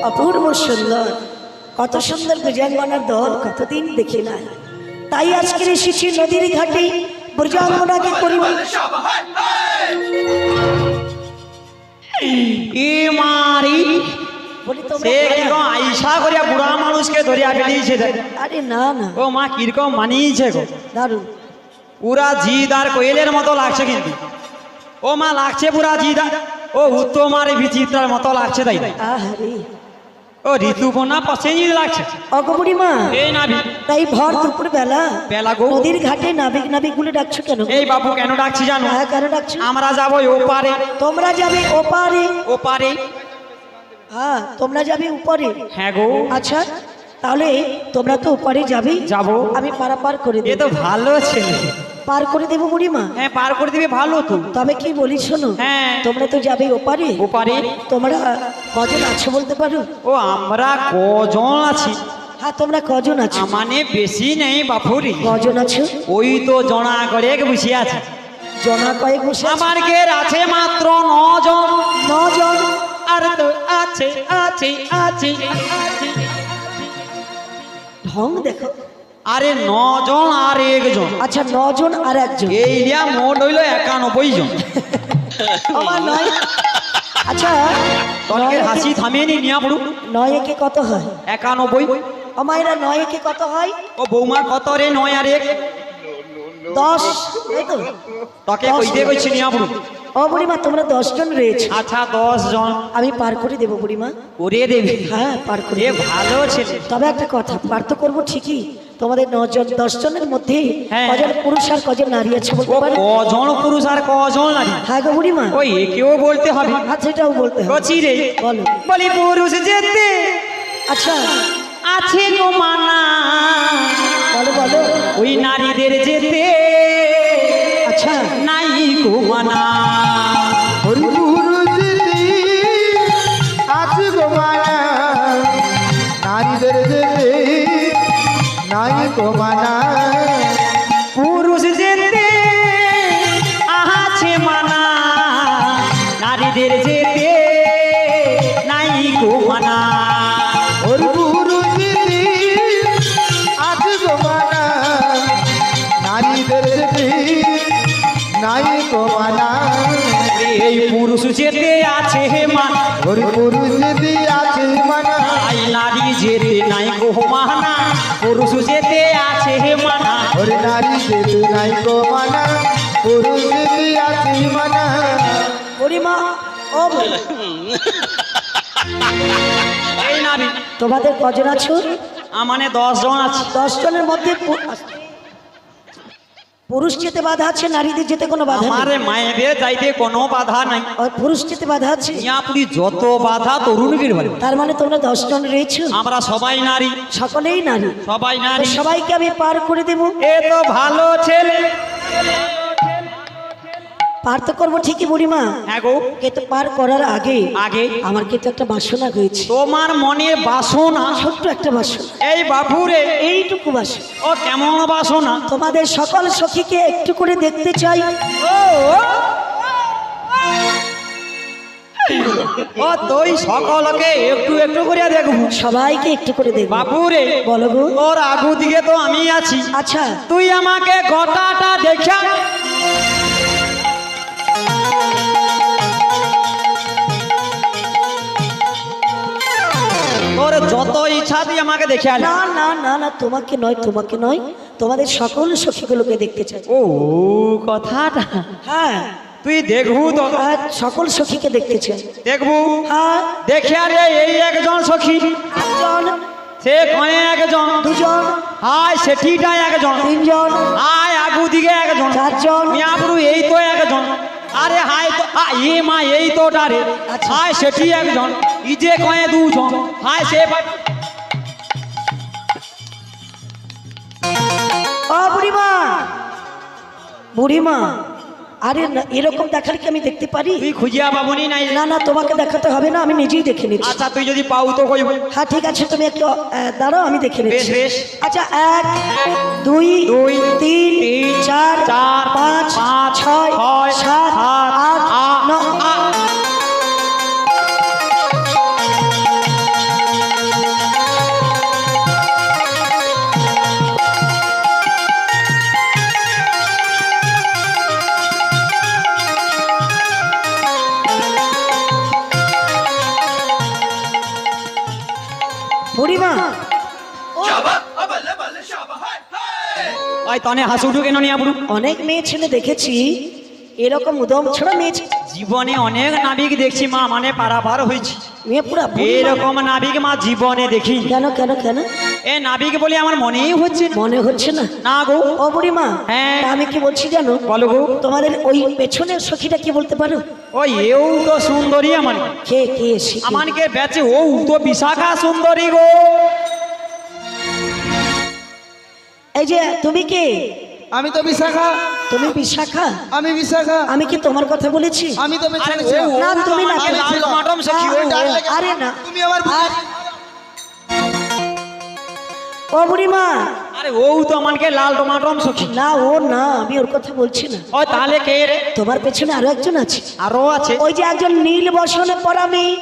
অপূর্ব সুন্দর, কত সুন্দর ব্রজাঙ্গনার দল কতদিন দেখি না। তাই আজকের এসেছি নদীর ঘাটে ব্রজাঙ্গনাকে করিব। বুড়া মানুষকে ধরিয়া বেরিয়েছে। আরে না না, ও মা কিরকম মানিয়েছে গো, দারুণ। পুরা জিদ আর কোয়েলের মতো লাগছে কিন্তু। ও মা লাগছে পুরা জিদ ও উত্তমার বিচিত্রার মতো লাগছে। তাই আহারে ও ঋতুপর্ণা পছন্দ লাগছে। অগবুড়ি মা, এই নাবিক, তাই ভর দুপুর বেলা বেলা গো নদীর ঘাটে নাবিক নাবিক বলে ডাকছো কেন? এই বাবু কেন ডাকছি জানো? হ্যাঁ, কেন ডাকছো? আমরা যাবো ওপারে। তোমরা যাবে ওপারে? ওপারে? হ্যাঁ, তোমরা যাবে উপরে। হ্যাঁ গো। আচ্ছা, তাহলে তোমরা তো উপরে যাবে, যাবো। আমি পারাপার করে এ দেব। তো ভালো ছেলে। পার করে দেবো বুড়িমা? হ্যাঁ পার করে দিবে, ভালো তো। তবে কি বলি শোনো, হ্যাঁ। তোমরা তো যাবে ওপারে। ওপারে? তোমরা কজন আছো বলতে পারো? ও আমরা কজন আছি? হ্যাঁ, তোমরা কজন আছো? মানে বেশি নেই বাপুরি। কজন আছো? ওই তো জনা করে বসে আছে। জনা কয়েক বসে আছো? আমার গের আছে মাত্র 9 জন। 9 জন? আর তো আছে আছে আছে। ঢং দেখো। আরে 9 জন আর 1 জন। আচ্ছা, 9 জন আর 1 জন, এই নিয়ে মোট হইল 91 জন। আমার নয়। আচ্ছা, তলকে হাসি থামিয়ে নিয়া পড়ু। 9 একে কত হয়? 91। আমায়রা 9 একে কত হয়? ও বৌমা কত রে? 9 আর 1 10, তাই তো? তোকে কইতে কইছি নিয়া পড়ু। ও বুড়িমা, তোমরা 10 জন রয়েছে। আচ্ছা 10 জন আমি পার করে দেবো বুড়িমা। করে দেবে? হ্যাঁ, পার করে এ দেবো। ভালো ছেলে। তবে একটা কথা, পার তো করবো ঠিকই। তোমাদের 9 জন 10 জনের মধ্যে হ্যাঁ। কজন পুরুষ আর কজন নারী আছে বলতে ও পারো? কজন পুরুষ আর কজন নারী? হ্যাঁ গো বুড়িমা। ওই একেও বলতে হবে? হ্যাঁ, সেটাও বলতে হবে। কচি রে বলো। বলি পুরুষ যেতে আচ্ছা, আছে গো মানা, বলো বলো। ওই নারীদের যেতে আচ্ছা, নাই গো মানা। আছে গো মানা, নারীদের যেতে নাই গো মানা। পুরুষ যেতে আছে মানা, নারীদের যেতে নাই গো মানা। ওর পুরুষ যেতে আছে গো মানা, নারীদের যেতে নাই গো মানা। এই পুরুষ যেতে আছে মানা, ওর পুরুষ যেতে আছে মানা, আই নারী যেতে নাই গো মানা। পুরুষ যেতে আছে মানা, ওর নারী যেতে নাই গো মানা, পুরুষ যেতে আছে মানা। বুড়িমা, ও বুড়ি, এই নারী তোমাদের কজন আছো? মানে 10 জন আছে। 10 জনের মধ্যে পুরুষ যেতে বাধা আছে, নারীদের যেতে কোনো বাধা নেই। আমারে মায়েদের যাইতে কোনো বাধা নাই। আর পুরুষ যেতে বাধা আছে। ইয়াপুরি যত বাধা তরুণ বীর বলে। তার মানে তোমরা 10 জন রয়েছো? আমরা সবাই নারী। সকলেই নারী। সবাই তো নারী। সবাইকে আমি পার করে দেবো। এ তো ভালো ছেলে। পার তো করবো ঠিকই বুড়িমা, হ্যাঁ গো। কিন্তু পার করার আগে আগে আমার কিন্তু একটা বাসনা হয়েছে। তোমার মনের বাসনা? ছোট্ট একটা বাসনা, এই বাপুরে এইটুকু বাসনা। ও কেমন বাসনা? তোমাদের সকল সখীকে একটু করে দেখতে চাই। ও তুই সকলকে একটু একটু করে দেখবো? সবাইকে একটু করে দেখবো। বাপুরে বলো গো। তোর আগু দিকে তো আমি আছি। আচ্ছা, তুই আমাকে গোটাটা দেখা। তোর যত ইচ্ছা তুই আমাকে দেখে আলে। না না না না, তোমাকে নয়, তোমাকে নয়, তোমাদের সকল সখীগুলোকে দেখতে চাই। ও কথাটা হ্যাঁ, তুই দেখবু তো? আর সকল সখীকে দেখতে চাই। দেখবু? হ্যাঁ, দেখে আরে এই একজন সখী, একজন, সে কয়ে একজন, দুজন, হায় সেটিটা একজন, 3 জন, হায় আগু দিকে একজন, 4 জন, মিয়াপুরু এই তো একজন, আরে হায় তো এ মা এই তো ডারে, আচ্ছা। হায় সেটি একজন, ইজে কয়ে 2 জন, হায় সে ও বুড়িমা, বুড়িমা, আরে না, এরকম দেখার কি আমি দেখতে পারি? তুই খুঁজিয়া পাবনি নাই? না না, তোমাকে দেখাতে হবে না, আমি নিজেই দেখে নিচ্ছি। আচ্ছা তুই যদি পাও তো কইব। হ্যাঁ ঠিক আছে, তুমি একটু দাঁড়াও, আমি দেখে বেশ নিচ্ছি। বেশ। আচ্ছা, 1 2 3 4 5 6 7 8 9। বুড়িমা ওই তনে হাসি উঠু কেন নিয়ে বুড়ু? অনেক মেয়ে ছেলে দেখেছি এরকম উদম ছড়া মেয়ে ছেলে। জীবনে অনেক নাবিক দেখছি মা, মানে পারাপার হয়েছি, মেয়ে পুরা বুড়িমা। এরকম নাবিক মা জীবনে দেখি। কেন কেন কেন এ নাবিক বলে আমার মনেই হচ্ছে না। মনে হচ্ছে না? না গো। ও বুড়িমা, হ্যাঁ। তা আমি কি বলছি জানো? বলো গো। তোমাদের ওই পেছনের সখীটা কি বলতে পারো? ওই এও তো সুন্দরী আমার, কে কে এসে আমানকে বেচে ও তো বিশাখা সুন্দরী গো। এই যে তুমি কে? আমি তো বিশাখা। তুমি বিশাখা? আমি বিশাখা। আমি কি তোমার কথা বলেছি? আমি তো আরে পেছনে ও, ছিলাম। ও না, তো তুমি না, আমাকে তুমি লাল ছিল। টমাটম সখী, ও, ও। আরে না, তুমি আমার ও বুড়িমা, আরে ও তো আমাকে লাল টমাটম সখী। না ও না, আমি ওর কথা বলছি না। ও তাহলে কে রে? তোমার পেছনে আরো একজন আছে। আরো আছে? ওই যে একজন নীল বসনে পরা মেয়ে।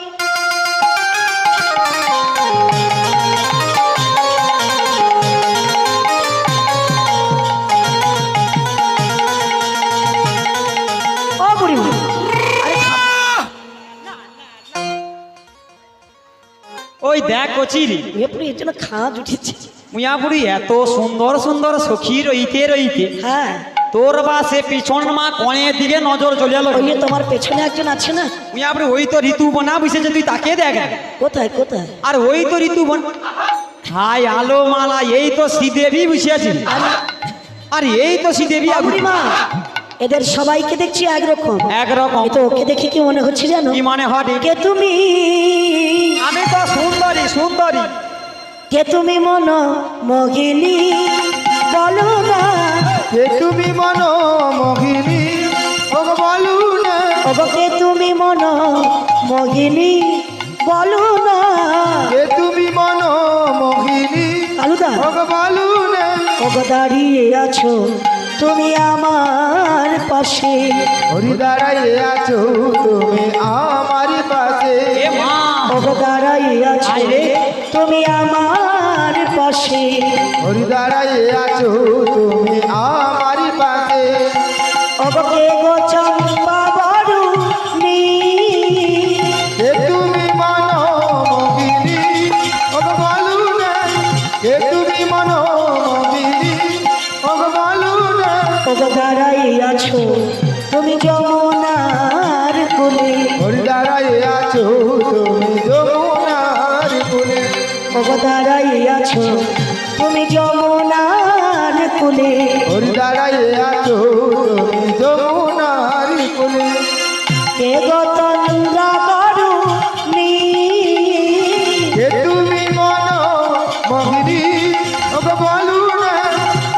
ও বুড়িমা, আরে ওই দেখ কচিরি এরপরে এর জন্য খাঁজ উঠেছে। মুয়াপুরি এত সুন্দর সুন্দর সখী রইতে রইতে হ্যাঁ, তোর বা সে পিছন মা কনের দিকে নজর চলে এলো। ওই যে তোমার পেছনে একজন আছে না? মুয়াপুরি ওই তো ঋতু বনা বসেছে, তুই তাকে দেখ না। কোথায় কোথায়? আর ওই তো ঋতু বন, হাই আলো মালা, এই তো শ্রীদেবী বসে আছে। আর এই তো শ্রীদেবী বুড়িমা, এদের সবাইকে দেখছি একরকম। একরকম। এ তো ওকে দেখে কি মনে হচ্ছে জানো? কি মনে হয়? কে তুমি? আমি তো সুন্দরী সুন্দরী। কে তুমি মন মগিনী? বলো না। কে তুমি মন মোহিনী? ও বলু না। ওগো কে তুমি মন মগিনী? বলো না। কে তুমি মন মোহিনী? আলুদা, ও বলু না। ওগো দাঁড়িয়ে আছো তুমি আমার পাশে। হরি দাঁড়াইয়ে আছো তুমি আমার পাশে। এ মা, ওগো দাঁড়িয়ে আছো আয় রে। তুমি আমার পাশে। হরি দাঁড়াইয়ে আছো তুমি আমার পাশে। ওগো কে গো চম্পা বরুণী? কে তুমি মন মোহিনী? ও বলু না। কে তুমি মন মোহিনী? ও বলু না। ওগো দাঁড়াই আছো তুমি যমুনার কোলে। হরি দাঁড়াইয়ে আছো তুমি যমুনার কোলে। ওগো দাঁড়াই আছো তুমি যমুনার কোলে। হরি দাঁড়াইয়ে আছো তুমি যমুনার কোলে। কে গো তন্দ্রা বরুণী? কে তুমি মন মোহিনী? ও বলু না।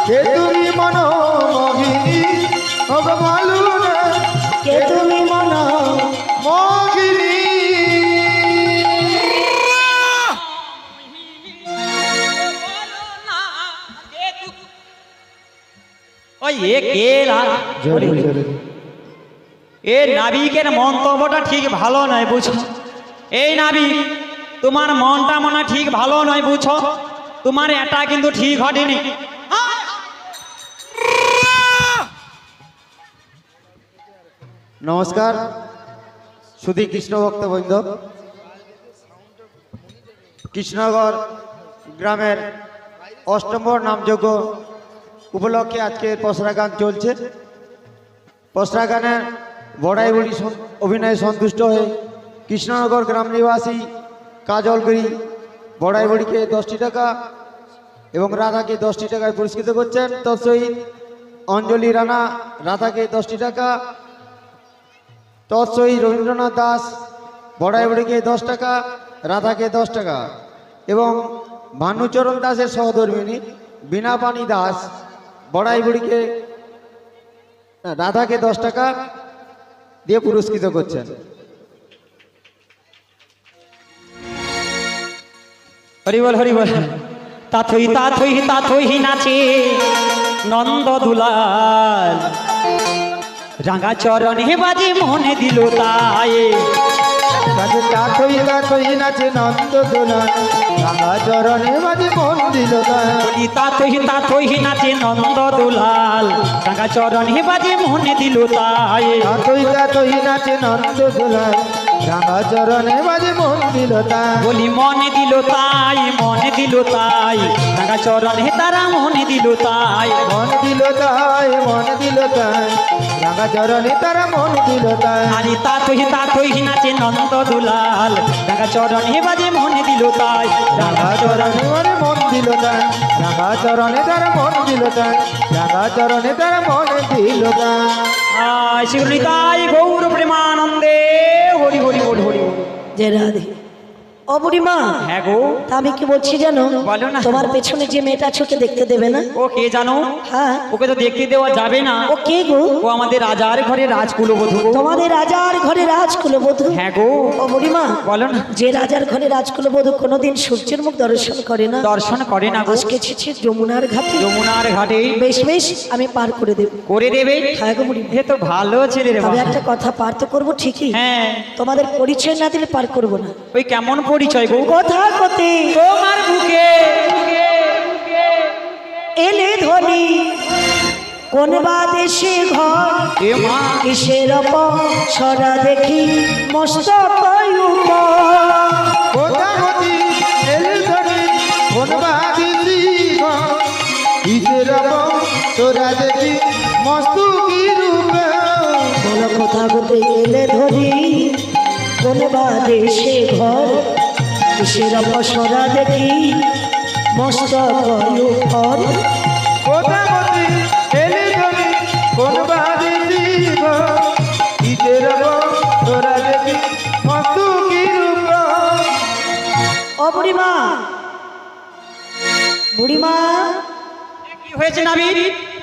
কে তুমি মন মোহিনী? ও বলু না। কে তুমি মন মোহিনী। ওই এ কে লা? এ নাবিকের মন্তব্যটা ঠিক ভালো নয় বুঝো। এই নাবিক, তোমার মনটা মনে ঠিক ভালো নয় বুঝো। তোমার এটা কিন্তু ঠিক হয়নি। নমস্কার সুধী কৃষ্ণ ভক্তবৃন্দ। কৃষ্ণনগর গ্রামের অষ্টমবর নামযজ্ঞ উপলক্ষে আজকে পসরা গান চলছে। পসরা গানের বড়াই বুড়ি অভিনয়ে সন্তুষ্ট হয়ে কৃষ্ণনগর গ্রাম নিবাসী কাজলগিরি বড়াই বুড়িকে 10টি টাকা এবং রাধাকে 10টি টাকায় পুরস্কৃত করছেন। তৎসহিত অঞ্জলি রানা রাধাকে 10টি টাকা, তৎসহিত রবীন্দ্রনাথ দাস বড়াইবুড়িকে 10 টাকা, রাধাকে 10 টাকা এবং ভানুচরণ দাসের সহধর্মিনী বীণাপাণি দাস বড়াইবুড়িকে রাধাকে 10 টাকা দিয়ে পুরস্কৃত করছেন। হরিবল হরিবল। তাথই তাথই তাথই নাচে নন্দ দুলাল, রাঙা চরণে বাজে মনে দিল তাই। কাছে তাথই তাথই নাচে নন্দ দোলা, রাঙা চরণে বাজে মন দিল তাই। বলি তাথই তাথই নাচে নন্দ দুলাল, রাঙা চরণে বাজে মনে দিল তাই। তাথই তাথই নাচে নন্দ দোলা, রাঙা চরণে বাজে মন দিল তাই বলি মনে দিল তাই মনে দিল তাই রাঙা চরণে তারা মনে দিল তাই মন দিল তাই মন দিল তাই রাঙা চরণে তারা মন দিল তাই আরে তা তুই নাচে নন্দ দুলাল রাঙা চরণে বাজে মনে দিল তাই রাঙা চরণে ওরে মন দিল তাই রাঙা চরণে তারা মন দিল তাই রাঙা চরণে তারা মন দিল তাই আয় শিবনি তাই গৌর প্রেমানন্দে হরি হরি বল হরি বল। যে রাধে ও বুড়িমা, হ্যাঁ গো, তা আমি কি বলছি জানো, বলো না। তোমার পেছনে যে মেয়েটা আছে ওকে দেখতে দেবে না? ও কে জানো? হ্যাঁ, ওকে তো দেখতে দেওয়া যাবে না। ও কে গো? ও আমাদের রাজার ঘরে রাজকুলবধূ গো। তোমাদের রাজার ঘরে রাজকুলবধূ? হ্যাঁ গো, ও বুড়িমা, বলো না। যে রাজার ঘরে রাজকুলবধূ কোনোদিন সূর্যের মুখ দর্শন করে না, দর্শন করে না গো। আজকে ছেছে যমুনার ঘাটে। যমুনার ঘাটে বেশ বেশ, আমি পার করে দেব। করে দেবে? হ্যাঁ গো বুড়িমা। এ তো ভালো ছেলে রে তবে বাবা। একটা কথা, পার তো করবো ঠিকই, হ্যাঁ, তোমাদের পরিচয় না দিলে পার করবো না। ওই কেমন পরিচয় গো? কথা কতে তোমার বুকে এলে ধনী কোন বা দেশে ঘর, এ মা, কিসের সরা দেখি মস্তক কোথাগতি এলে ধরে কোনবা দিছি ঈদের তোরা দেখি মস্তু কি রূপে বল কথা গতে এলে ধনী কোন বা দেশে ঘর, কিসের সরা দেখি মস্তক ঘর। কোথাগতি এলে ধরে কোনবা দিছি ঈদের তোরা দেখি মস্তু কি রূপে ও বুড়িমা, বুড়িমা, কি হয়েছে নাবি?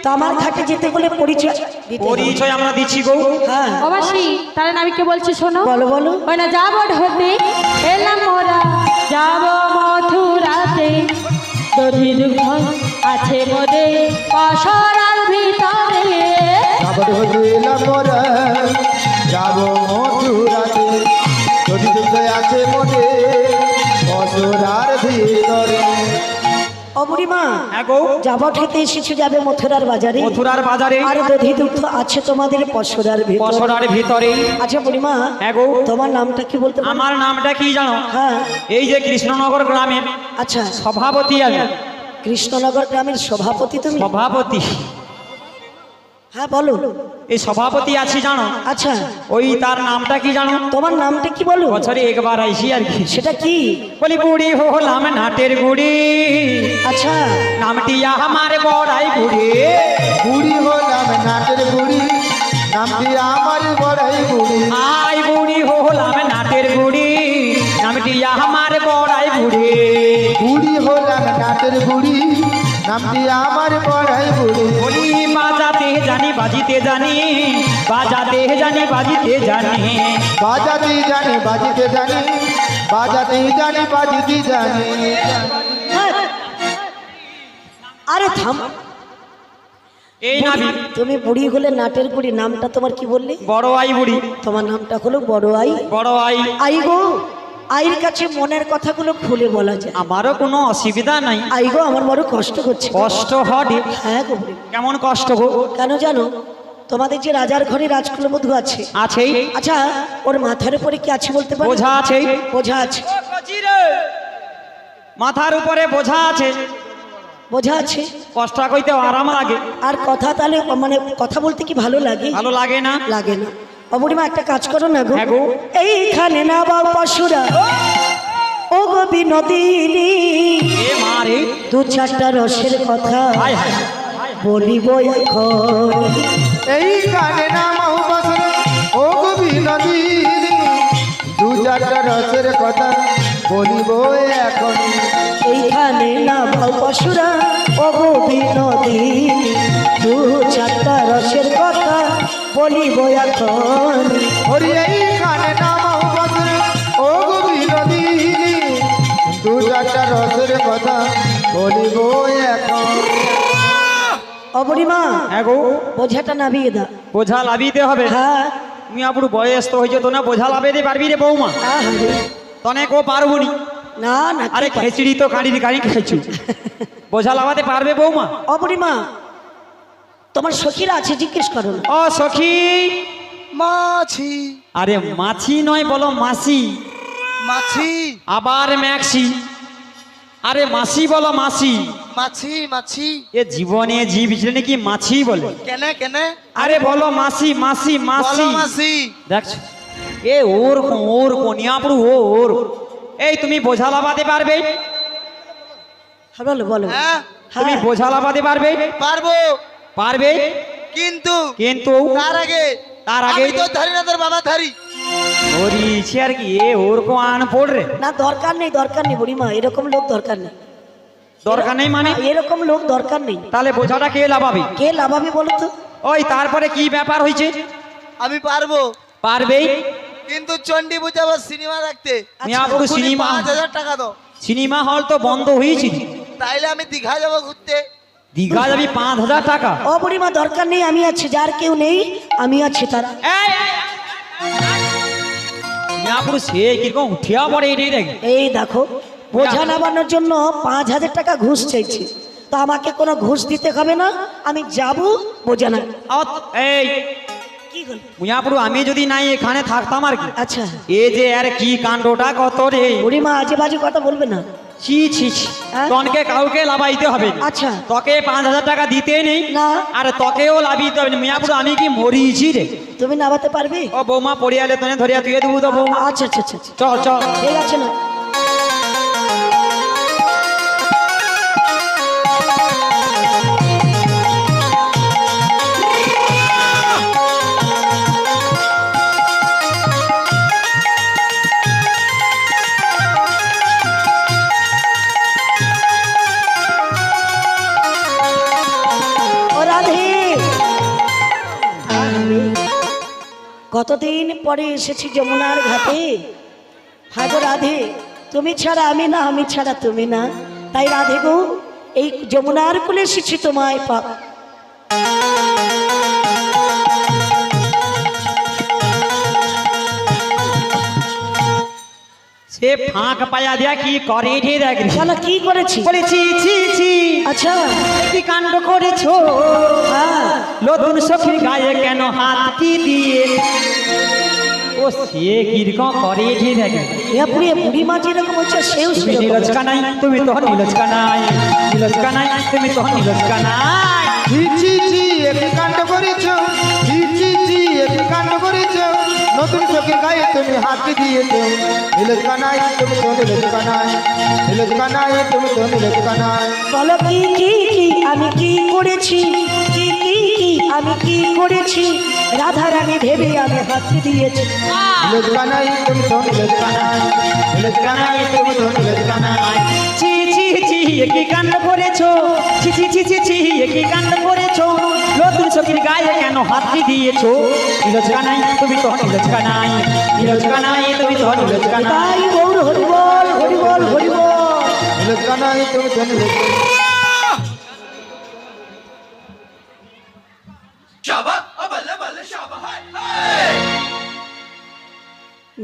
তো আমার ঘাটে যেতে বলে পরিচয় দিতে হবে। পরিচয় আমরা দিচ্ছি গো। হ্যাঁ, অবশ্যই, তাহলে নাবিককে বলছি শোনো। বলো বলো। ওই না যাব হতে এলাম মোরা, যাব মথুরাতে, দধির ঘর আছে মোরে পশরার ভিতরে। যাবর হইলাম মোরা যাব মথুরাতে যদি দুঃখে আছে মনে অসুরার ভিতরে ও বুড়িমা, হ্যাঁ গো, যাবা খেতে এসেছো, যাবে মথুরার বাজারে, মথুরার বাজারে আর দধি দুগ্ধ আছে তোমাদের পশরার ভিতর। পশরার ভিতরে। আচ্ছা বুড়িমা, হ্যাঁ গো, তোমার নামটা কি বলতে পারো? আমার নামটা কি জানো? হ্যাঁ, এই যে কৃষ্ণনগর গ্রামের আচ্ছা, সভাপতি আমি। কৃষ্ণনগর গ্রামের সভাপতি তুমি? সভাপতি, হ্যাঁ বলো। এই সভাপতি আছি জানো? আচ্ছা, ওই তার নামটা কি জানো? তোমার নামটা কি বলো? বছরে একবার আইসি আর কি। সেটা কি? বলি বুড়ি হলাম নাটের বুড়ি, আচ্ছা, নামটি আমার বড়াই বুড়ি। বুড়ি হলাম নাটের বুড়ি নামটি আমার বড়াই বুড়ি আই বুড়ি হলাম নাটের বুড়ি, নামটি আমার বড়াই বুড়ি। বুড়ি হলাম নাটের বুড়ি নামটি আমার বড়াই বুড়ি বলি বাজাতে জানি বাজিতে জানি, বাজাতে জানি বাজিতে জানি। বাজাতে জানি বাজিতে জানি বাজাতে জানি বাজিতে জানি হ্যাঁ। আরে থাম, এই নাবি তুমি বুড়ি হলে নাটের বুড়ি, নামটা তোমার কি বললে? বড় আই বুড়ি। তোমার নামটা হলো বড় আই। বড় আই। আই গো, আইর কাছে মনের কথাগুলো খুলে বলা যায়। আমারও কোনো অসুবিধা নাই। আই গো, আমার বড় কষ্ট হচ্ছে। কষ্ট হবে? হ্যাঁ গো বুড়ি। কেমন কষ্ট গো? কেন জানো, তোমাদের যে রাজার ঘরে রাজকুলবধূ আছে, আছেই। আচ্ছা ওর মাথার উপরে কি আছে বলতে পারো? বোঝা আছে। বোঝা আছে। মাথার উপরে বোঝা আছে। বোঝা আছে, কষ্ট কইতে আরাম লাগে। আর কথা তাহলে মানে কথা বলতে কি ভালো লাগে? ভালো লাগে না? লাগে না। অবুড়িমা একটা কাজ করো না গো, হ্যাঁ গো। এইখানে না বা পশুরা ও গো বিনোদিনী, এ মারে, দু চারটা রসের কথা হাই হাই। বলিব এখন। এই গানে নামাও বসরে ও কবি নদীর দু চারটা রসের কথা বলিব এখন এইখানে না বা পশুরা ও গো বিনোদিনী, দু চারটা রসের কথা বলিব এখন। হরি এই গানে নামাও বসরে ও কবি নদীর দু চারটা রসের কথা বলিব এখন অবুড়িমা, হ্যাঁ গো, বোঝাটা নামিয়ে দাও। বোঝা লাভিতে হবে। হ্যাঁ, তুমি আপুর বয়স তো হয়েছে তো না, বোঝা লাভেতে পারবি রে বৌমা? আহারে, তনে কো পারবনি। না না, আরে খেচড়ি তো কাঁড়ির কাঁড়ি খাইছু, বোঝা লাভাতে পারবে বৌমা? অবুড়িমা, তোমার সখীরা আছে, জিজ্ঞেস করো না। ও সখী, মাছি আরে মাছি নয় বলো মাসি, মাছি আবার ম্যাক্সি। আরে মাসি বলো মাসি। মাছি মাছি এ জীবনে জীব ছিলেন কি মাছি বলে? কেন কেন আরে বলো মাসি মাসি মাসি। বলো মাছি দেখছো এ ওর ওর কোনিয়াপুর ওর। এই তুমি বোঝা লাগাতে পারবে? হ্যাঁ বলো বলো। হ্যাঁ তুমি হ্যাঁ বোঝা লাগাতে পারবে? পারবো, পারবে কিন্তু কিন্তু তার আগে আমি তো ধারি না, তোর বাবা ধারি। ওরিছে আর কি এ ওর কো আন পড় রে। না দরকার নেই বুড়িমা, এরকম লোক দরকার নেই। দরকার নেই মানে? এরকম লোক দরকার নেই। তাহলে বোঝাটা কে লাভাবে? কে লাভাবি বলো তো? ওই তারপরে কি ব্যাপার হয়েছে? আমি পারবো, পারবেই কিন্তু চন্ডী বুঝাবো সিনেমা দেখতে। মিয়াপুর সিনেমা, 5,000 টাকা দাও। সিনেমা হল তো বন্ধ হয়েছে। তাইলে আমি দীঘা যাবো ঘুরতে। দীঘা যাবি 5,000 টাকা? ও বুড়িমা দরকার নেই, আমি আছি, যার কেউ নেই আমি আছি তারা। মিয়াপুর সে কিরকম উঠিয়া পড়ে এটাই দেখ। এই দেখো বোঝা নামানোর জন্য 5,000 টাকা ঘুষ চাইছি, তো আমাকে কোনো ঘুষ দিতে হবে না, আমি যাব বোঝা না। এই কি হল? মিয়াপুর আমি যদি নাই এখানে থাকতাম আর কি। আচ্ছা এ যে আর কি কাণ্ডটা কত রে। বুড়িমা আজে বাজে কথা বলবে না। ছি ছি ছি। হ্যাঁ? তনকে কাউকে লাভাইতে হবে না। আচ্ছা তোকে 5,000 টাকা দিতে নেই না। আর তোকেও লাভিতে হবে না। মিয়াপুর আমি কি মরিছি রে। তুমি নামাতে পারবে? ও বৌমা পড়িয়ালে তোনে ধরিয়া তুই দেবো তো বৌমা। আচ্ছা আচ্ছা আচ্ছা আচ্ছা। চল চল। ঠিক আছে না। ও রাধে, কতদিন পরে এসেছি যমুনার ঘাটে। হ্যাঁ গো রাধে, তুমি ছাড়া আমি না, আমি ছাড়া তুমি না, তাই রাধে গো এই যমুনার কুলে এসেছি তোমায় পা। সে ফাঁক পায়া দিয়া কি করে ঢে দেখ। কেন কি করেছি? বলেছি ছি ছি আচ্ছা কি কাণ্ড করেছো। হ্যাঁ নতুন সখীর গায়ে কেন হাত কি দিয়ে। ও সে কিরকম করে ঢে দেখ। পুড়িয়ে বুড়ি মা যেরকম হচ্ছে সেও তুমি সেরকম। নীলজকা নাই, তুমি তো নীলজকা নাই, নীলজকা নাই, তুমি তো নীলজকা নাই। ছি ছি ছি একই কাণ্ড করেছো, ছি ছি ছি একই কাণ্ড করেছো, নতুন চোখের গায়ে তুমি হাত দিয়েছো। নীলজকা নাই, তুমি তো নীলজকা নাই, নীলজকা নাই, তুমি তো নীলজকা নাই। বলো কি কি কি আমি কি করেছি, কি কি কি আমি কি করেছি, রাধা রানী ভেবে আমি হাত দিয়েছি। নীলজকা নাই, তুমি তো নীলজকা নাই, নীলজকা নাই, তুমি তো নীলজকা নাই। ছি ছি ছি কি কাণ্ড করেছো, ছি ছি ছি ছি ছি কি কাণ্ড করেছো, নতুন সখীর গায়ে কেন হাত দিয়েছো। নীলজকা নাই, তুমি তো নীলজকা নাই, নীলজকা নাই, তুমি তো নীলজকা নাই। তাই গৌর হরিবল হরিবল হরিবল। নীলজকা নাই, তুমি তো নীলজকা নাই।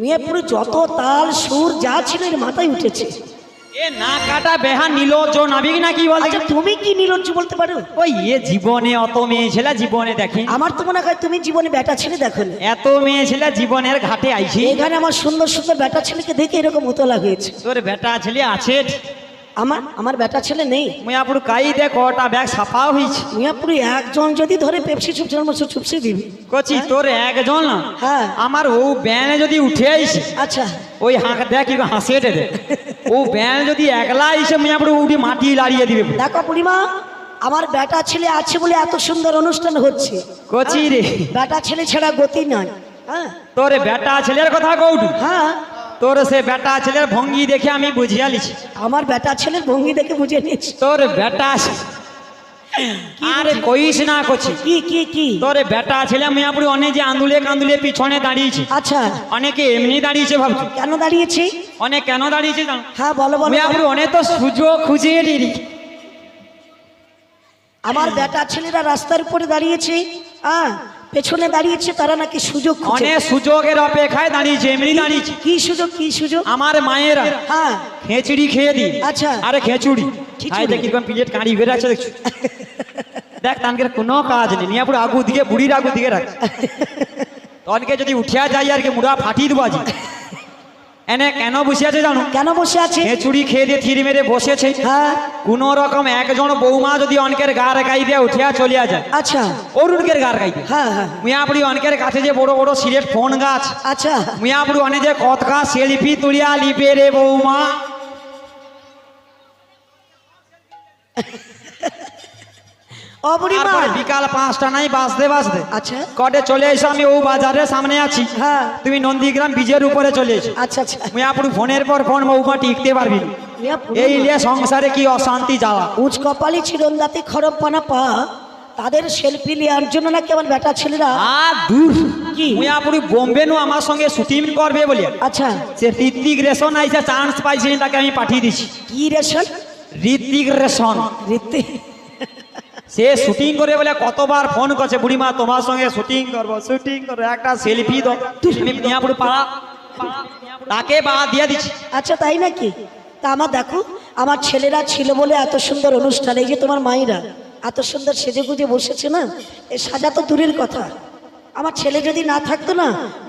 মিয়াপুরে যত তাল সুর যা ছিল এর মাথায় উঠেছে। এ না কাটা বেহা নীলজ নাবিক না কি বলে? আচ্ছা তুমি কি নির্লজ্জ বলতে পারো? ওই এ জীবনে অত মেয়ে ছেলে জীবনে দেখি। আমার তো মনে হয় তুমি জীবনে বেটা ছেলে দেখো না। এত মেয়ে ছেলে জীবনের ঘাটে আইছি। এখানে আমার সুন্দর সুন্দর বেটা ছেলেকে দেখে এরকম উতলা হয়েছে। তোর বেটা ছেলে আছে? আমার বেটা ছেলে নেই। মিয়াপুর কাই দে কটা ব্যাগ সাফা হয়েছে। মিয়াপুরে একজন যদি ধরে পেপসি চুপসে দিবি। কচি তোর একজন না, হ্যাঁ আমার ও ব্যানে যদি উঠে আইছে, আচ্ছা ওই হাঁক দেখ কি হাসিয়ে দে। ও ব্যান যদি একলা এসে মিয়াপুর উঠে মাটি লাড়িয়ে দিবে। দেখো বুড়িমা, আমার বেটা ছেলে আছে বলে এত সুন্দর অনুষ্ঠান হচ্ছে। কচি রে বেটা ছেলে ছাড়া গতি নাই। হ্যাঁ তোর বেটা ছেলের কথা কৌটু, হ্যাঁ তোর সে বেটা ছেলের ভঙ্গি দেখে আমি বুঝিয়া লিছি। আমার বেটা ছেলের ভঙ্গি দেখে বুঝে নিয়েছি। তোর বেটা আরে কইস না কচি, কি কি কি? তোর বেটা ছেলে মিয়াপুরি অনেক যে আন্দুলে কান্দুলে পিছনে দাঁড়িয়েছে। আচ্ছা অনেকে এমনি দাঁড়িয়েছে ভাবছো। কেন দাঁড়িয়েছি? অনেক কেন দাঁড়িয়েছে জানো? হ্যাঁ বলো বলো। মিয়াপুরি অনেক তো সুযোগ খুঁজে দিই। আমার বেটা ছেলেরা রাস্তার উপরে দাঁড়িয়েছে, পেছনে দাঁড়িয়েছে, তারা নাকি সুযোগ খুঁজছে। অনেক সুযোগের অপেক্ষায় দাঁড়িয়েছে, এমনি দাঁড়িয়েছে। কি সুযোগ কি সুযোগ? আমার মায়েরা হ্যাঁ খেচড়ি খেয়ে দি। আচ্ছা। আরে খেচুড়ি খিচুড়ি। খাই দেখি কোন প্লেট কাঁড়ি বেড়ে আছে দেখছো। দেখ তানকে কোনো কাজ নেই, নিয়ে পুরো আগু দিকে বুড়ির আগু দিকে রাখ। তনকে যদি উঠিয়া যাই আর কি মুড়া ফাটি দেবো আজ এনে কেন বসে আছে জানো? কেন বসে আছে? চুরি খেয়ে দিয়ে থির মেরে বসেছে। হ্যাঁ। কোন রকম একজন বৌমা যদি অনেকের গার গাই দিয়ে উঠিয়া চলিয়া যায়, আচ্ছা। অরুণকের গার গাই দিয়ে হ্যাঁ হ্যাঁ। মিয়াপুরি অনেকের কাছে যে বড় বড় সিলেট ফোন গাছ, আচ্ছা। মিয়াপুরি অনেক যে কতকা সেলফি তুলিয়া লিপে রে বৌমা। ও বুড়িমা। তারপরে বিকাল 5টা নাই বাজতে বাজতে আচ্ছা। কটে চলে এসো, আমি ও বাজারের সামনে আছি। হ্যাঁ। তুমি নন্দীগ্রাম ব্রিজের উপরে চলে এসো। আচ্ছা আচ্ছা। মিয়াপুরি ফোনের পর ফোন বৌমা টিকতে পারবি না। মিয়া এই নিয়ে সংসারে কি অশান্তি জ্বালা। উঁচ কপালি চিরন্দাতে খরব পানা পা, তাদের সেলফি নেওয়ার জন্য না কেমন বেটা ছেলেরা। আর দূর কি? মিয়াপুরি বোম্বে নু আমার সঙ্গে শুটিং করবে বলিয়া আচ্ছা। সে ঋত্বিক রেশন আইসে চান্স পাইছে, তাকে আমি পাঠিয়ে দিছি। কি রেশন? ঋত্বিক রেশন রীতি। সে শুটিং করে বলে কতবার ফোন করছে, বুড়িমা তোমার সঙ্গে শুটিং করবো, শুটিং করবো, একটা সেলফি দাও। আমি মিয়াপুরি পাড়া তাকে বাদ দিয়ে দিচ্ছি। আচ্ছা তাই নাকি? তা আমার দেখো, আমার ছেলেরা ছিল বলে এত সুন্দর অনুষ্ঠান, এই যে তোমার মায়েরা এত সুন্দর সেজে গুজে বসেছে না, এ সাজা তো দূরের কথা। আমার ছেলে যদি না থাকতো না,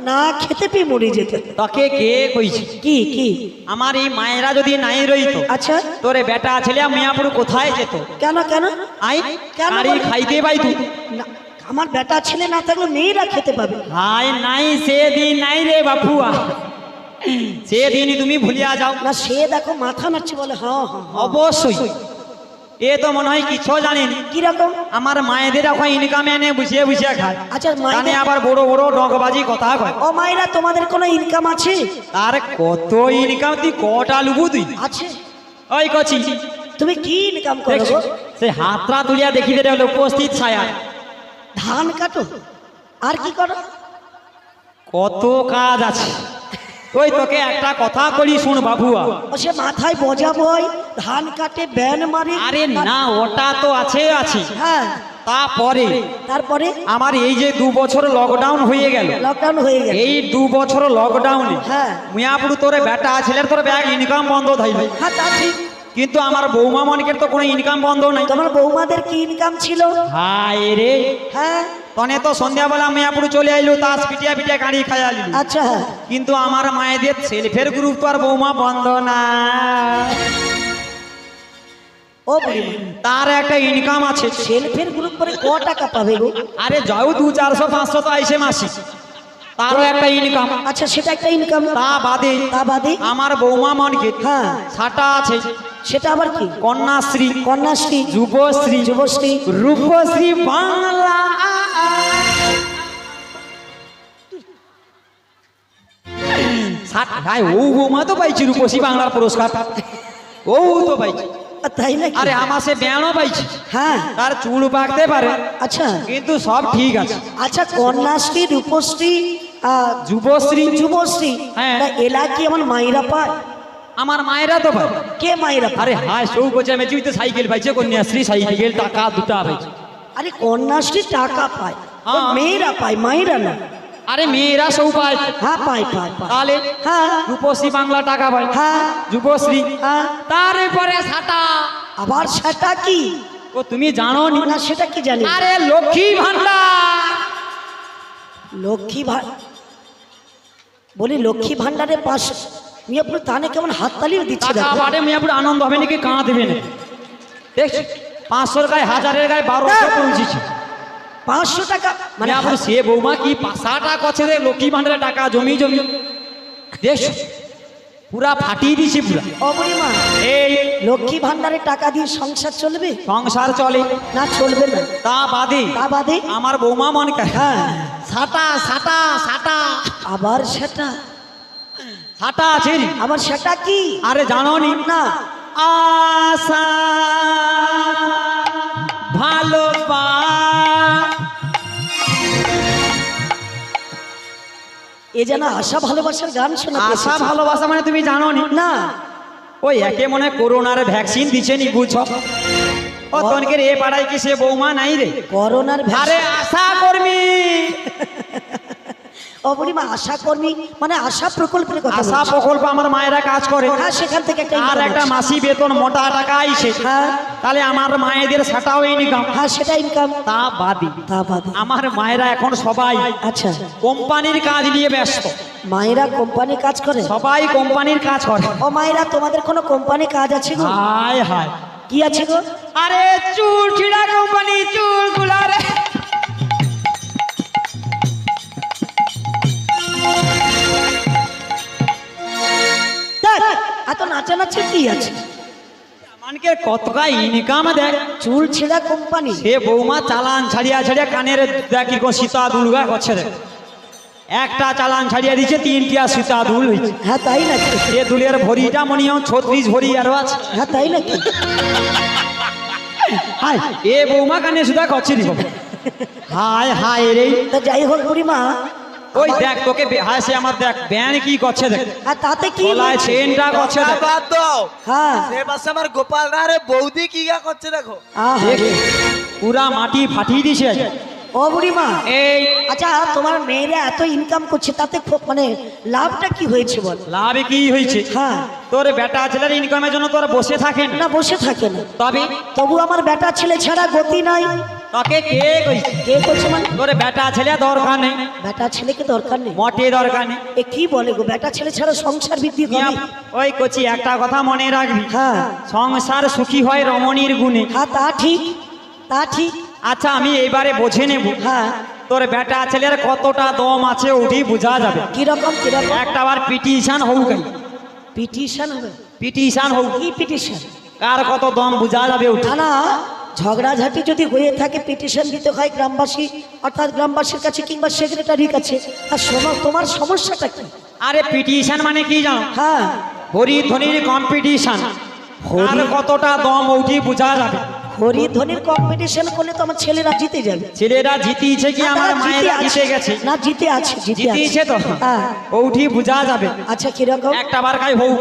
না খেতে পেয়ে মরে যেত। তাকে কে কইছি? কি কি? আমার এই মায়েরা যদি নাই রইতো, আচ্ছা। তোরে বেটা ছেলে মিয়াপুরি কোথায় যেত? কেন কেন? আই কেন গাড়ি বল? খাইতে পাইতু। না, আমার বেটা ছেলে না থাকলে মেয়েরা খেতে পাবে। হাই নাই সেদিন নাই রে বাপুয়া, সেদিনই তুমি ভুলিয়া যাও। না সে দেখো মাথা নাড়ছে বলে হ্যাঁ হ্যাঁ হ্যাঁ। অবশ্যই এ তো মনে হয় কিছু জানেনি। কিরকম? আমার মায়েদের এখন ইনকাম এনে বুঝিয়ে বুঝিয়ে খায়, আচ্ছা জানে মায়েরা, আবার বড় বড় ডগবাজি কথা কয়। ও মায়েরা তোমাদের কোনো ইনকাম আছে? আর কত ইনকাম তুই কটা লুবু তুই? আছে। ওই কচি তুমি কি ইনকাম করো দেখছো? গো? সে হাতটা তুলিয়া দেখি দে হলো উপস্থিত ছায়া। ধান কাটো আর কি করো? কত কাজ আছে। ওই তোকে একটা কথা করি শুন বাবুয়া। ও সে মাথায় বোঝা বই, ধান কাটে, ব্যান মারে। আরে না, ওটা তো আছে আছে। হ্যাঁ। তারপরে তারপরে আমার এই যে 2 বছর লকডাউন হয়ে গেল, লকডাউন হয়ে গেল। এই 2 বছর লকডাউনে হ্যাঁ। মিয়াপুর তোরে বেটা ছেলের তোর ব্যাগ ইনকাম বন্ধ থাই ভাই, হ্যাঁ তা ঠিক। কিন্তু আমার বৌমা মনিকের তো কোনো ইনকাম বন্ধ নাই। তোমার বৌমাদের কি ইনকাম ছিল? হাই রে, হ্যাঁ। তনে তো সন্ধ্যাবেলা মিয়াপুর চলে আইলো, তাস পিটিয়া পিটিয়া গাড়ি খাই আইলো। আচ্ছা। কিন্তু আমার মায়েদের সেলফের গ্রুপ তো আর বৌমা বন্ধ না, ও বুড়িমা, তার একটা ইনকাম আছে। সেলফের গ্রুপ করে ক টাকা পাবে গো? আরে যাও 200, 400, 500 তো আইসে মাসি, তারও একটা ইনকাম। আচ্ছা সেটা একটা ইনকাম। তা বাদে তা বাদে আমার বৌমা মনকে হ্যাঁ ছাটা আছে, সেটা আবার কি? কন্যাশ্রী, কন্যাশ্রী, যুবশ্রী, যুবশ্রী, রূপশ্রী, বাংলা। ভাই ও বৌমা তো পাইছি রূপশ্রী বাংলার পুরস্কার, ও তো পাইছি। তাই নাকি? আরে আমার সে বেয়ানো পাইছি, হ্যাঁ। তার চুল পাকতে পারে আচ্ছা কিন্তু সব ঠিক আছে। আচ্ছা কন্যাশ্রী, রূপশ্রী, যুবশ্রী, যুবশ্রী, হ্যাঁ। তা এলা কি আমার মায়েরা পায়? আমার মায়েরা তো পায়। কে মায়েরা পায়? আরে হায় সৌ বলছে আমি তুই তো সাইকেল পাইছে, কন্যাশ্রী সাইকেল টাকা 2টা পাইছে। আরে কন্যাশ্রী টাকা পায়, ও হ্যাঁ। মেয়েরা পায়, মায়েরা না। আরে মেয়েরা সৌ পায়। হ্যাঁ পায় পায় পায়। তাহলে হ্যাঁ রূপশ্রী বাংলা টাকা পায়, হ্যাঁ যুবশ্রী, হ্যাঁ। তারপরে ছাটা। আবার সেটা কি? ও তুমি জানো নি? না সেটা কি জানি? আরে লক্ষ্মী ভান্ডার। লক্ষ্মী বলি লক্ষ্মী ভান্ডারে পাশ মিয়াপুর তানে কেমন হাততালিও দিচ্ছে টাকা দেখো। বাড়ে মিয়াপুর আনন্দ হবে নাকি কাঁ দেবে না? দেখছি 500 গায়ে 1000-এর গায়ে 1200 পৌঁছেছে। 500 টাকা মানে আপনার সে বৌমা কি পাশাটা করছে রে লক্ষ্মী ভান্ডারে টাকা জমি জমি, দেখছো পুরা ফাটিয়ে দিছে পুরা। অবরিমা এই লক্ষ্মী ভান্ডারে টাকা দিয়ে সংসার চলবে? সংসার চলে না চলবে না। তা বাদে তা বাদে আমার বৌমা মনে হ্যাঁ সাটা সাটা সাটা আবার সেটা সাটা আছে রে। আবার সেটা কি? আরে জানো নি? না। আশা ভালোবা এ যেন আশা ভালোবাসার গান শোনাতে আশা এসেছে। ভালোবাসা মানে তুমি জানো নি? না। ওই একে মনে করোনার ভ্যাকসিন দিছে নি বুঝছ? ও তনকের এ পাড়ায় কি সে বৌমা নাই রে? করোনার আরে আশা কর্মী ও বুড়িমা আশা কর্মী মানে আশা প্রকল্পের কথা আশা বলছি। প্রকল্প আমার মায়েরা কাজ করে হ্যাঁ সেখান থেকে একটা আর income একটা আছে। মাসি বেতন মোটা টাকা আইছে হ্যাঁ তাহলে আমার মায়েদের সেটাও ইনকাম। হ্যাঁ সেটা ইনকাম তা বাদি তা বাদে আমার মায়েরা এখন সবাই আচ্ছা কোম্পানির কাজ নিয়ে ব্যস্ত, মায়েরা কোম্পানি কাজ করে? সবাই কোম্পানির কাজ করে। ও মায়েরা তোমাদের কোনো কোম্পানি কাজ আছে গো? হায় হায়, কি আছে গো? আরে চুল ছিড়া কোম্পানি, চুল গুলারে দেখ, এত নাচানাচি কি আছে? আমানকে কতটা ইনকাম দেয়। চুল ছেঁড়া কোম্পানি? সে বৌমা চালান ছাড়িয়া ছাড়িয়া কানের দেখি কোন সীতা দুর্গা করছে রে। একটা চালান ছাড়িয়া দিচ্ছে, তিনটিয়া সীতা দুল হয়েছে। হ্যাঁ তাই নাকি? সে দুলের ভরিটা মনে হয় 36 ভরি আরো আছে। হ্যাঁ তাই নাকি? হায়, এ বৌমা কানে সুদা করছে রে বাবা। হায় হায় রে, তা যাই হোক বুড়িমা, ওই দেখ তোকে হায়, সে আমার দেখ ব্যান কি করছে দেখ, আর তাতে কি গলায় হয়েছে? চেনটা করছে আর দেখ। বাদ দাও, হ্যাঁ সে পাশে আমার গোপাল না রে বৌদি কি গা করছে দেখো। আহা রে। পুরা মাটি ফাটিয়ে দিছে। ও বুড়িমা, এই আচ্ছা তোমার মেয়েরা এত ইনকাম করছে তাতে খুব মানে লাভটা কি হয়েছে বল? লাভ কি হয়েছে? হ্যাঁ তোর বেটা ছেলের ইনকামের জন্য তোর বসে থাকেন না বসে থাকে না, তবে তবু আমার বেটা ছেলে ছাড়া গতি নাই। তোকে কে কইছে? কে করছে মানে? তোর বেটা ছেলে দরকার নেই, বেটা ছেলেকে দরকার নেই? মোটে দরকার নেই। এ কি বলে গো, বেটা ছেলে ছাড়া সংসার বৃদ্ধি নিয়া, হবে? ওই কচি একটা কথা মনে রাখবি, হ্যাঁ সংসার সুখী হয় রমণীর গুণে। হ্যাঁ তা ঠিক, তা ঠিক। আচ্ছা আমি এইবারে বুঝে নেব হ্যাঁ তোর বেটা ছেলের কতটা দম আছে, ওটি বোঝা যাবে। কিরকম কিরকম? একটা বার পিটিশন হোক, পিটিশন হবে? পিটিশন হোক, কি পিটিশন? কার কত দম বোঝা যাবে ওটি। না না, ঝগড়াঝাটি যদি হয়ে থাকে পিটিশন দিতে হয় গ্রামবাসী, অর্থাৎ গ্রামবাসীর কাছে কিংবা সেক্রেটারির কাছে। আর শোনো, তোমার সমস্যাটা কি? আরে পিটিশন মানে কি জানো? হ্যাঁ হরিধ্বনির কম্পিটিশন, আর কতটা দম ওটি বোঝা যাবে। হরিধ্বনির কম্পিটিশন করলে তো আমার ছেলেরা জিতে যাবে। ছেলেরা জিতিয়েছে কি না, আমার তারা মায়েরা আছে। জিতে গেছে? না জিতে আছে, জিতে আছে। জিতিয়েছে তো, হ্যাঁ ওটি বোঝা যাবে। আচ্ছা কিরকম? একটা বার খাই হোক।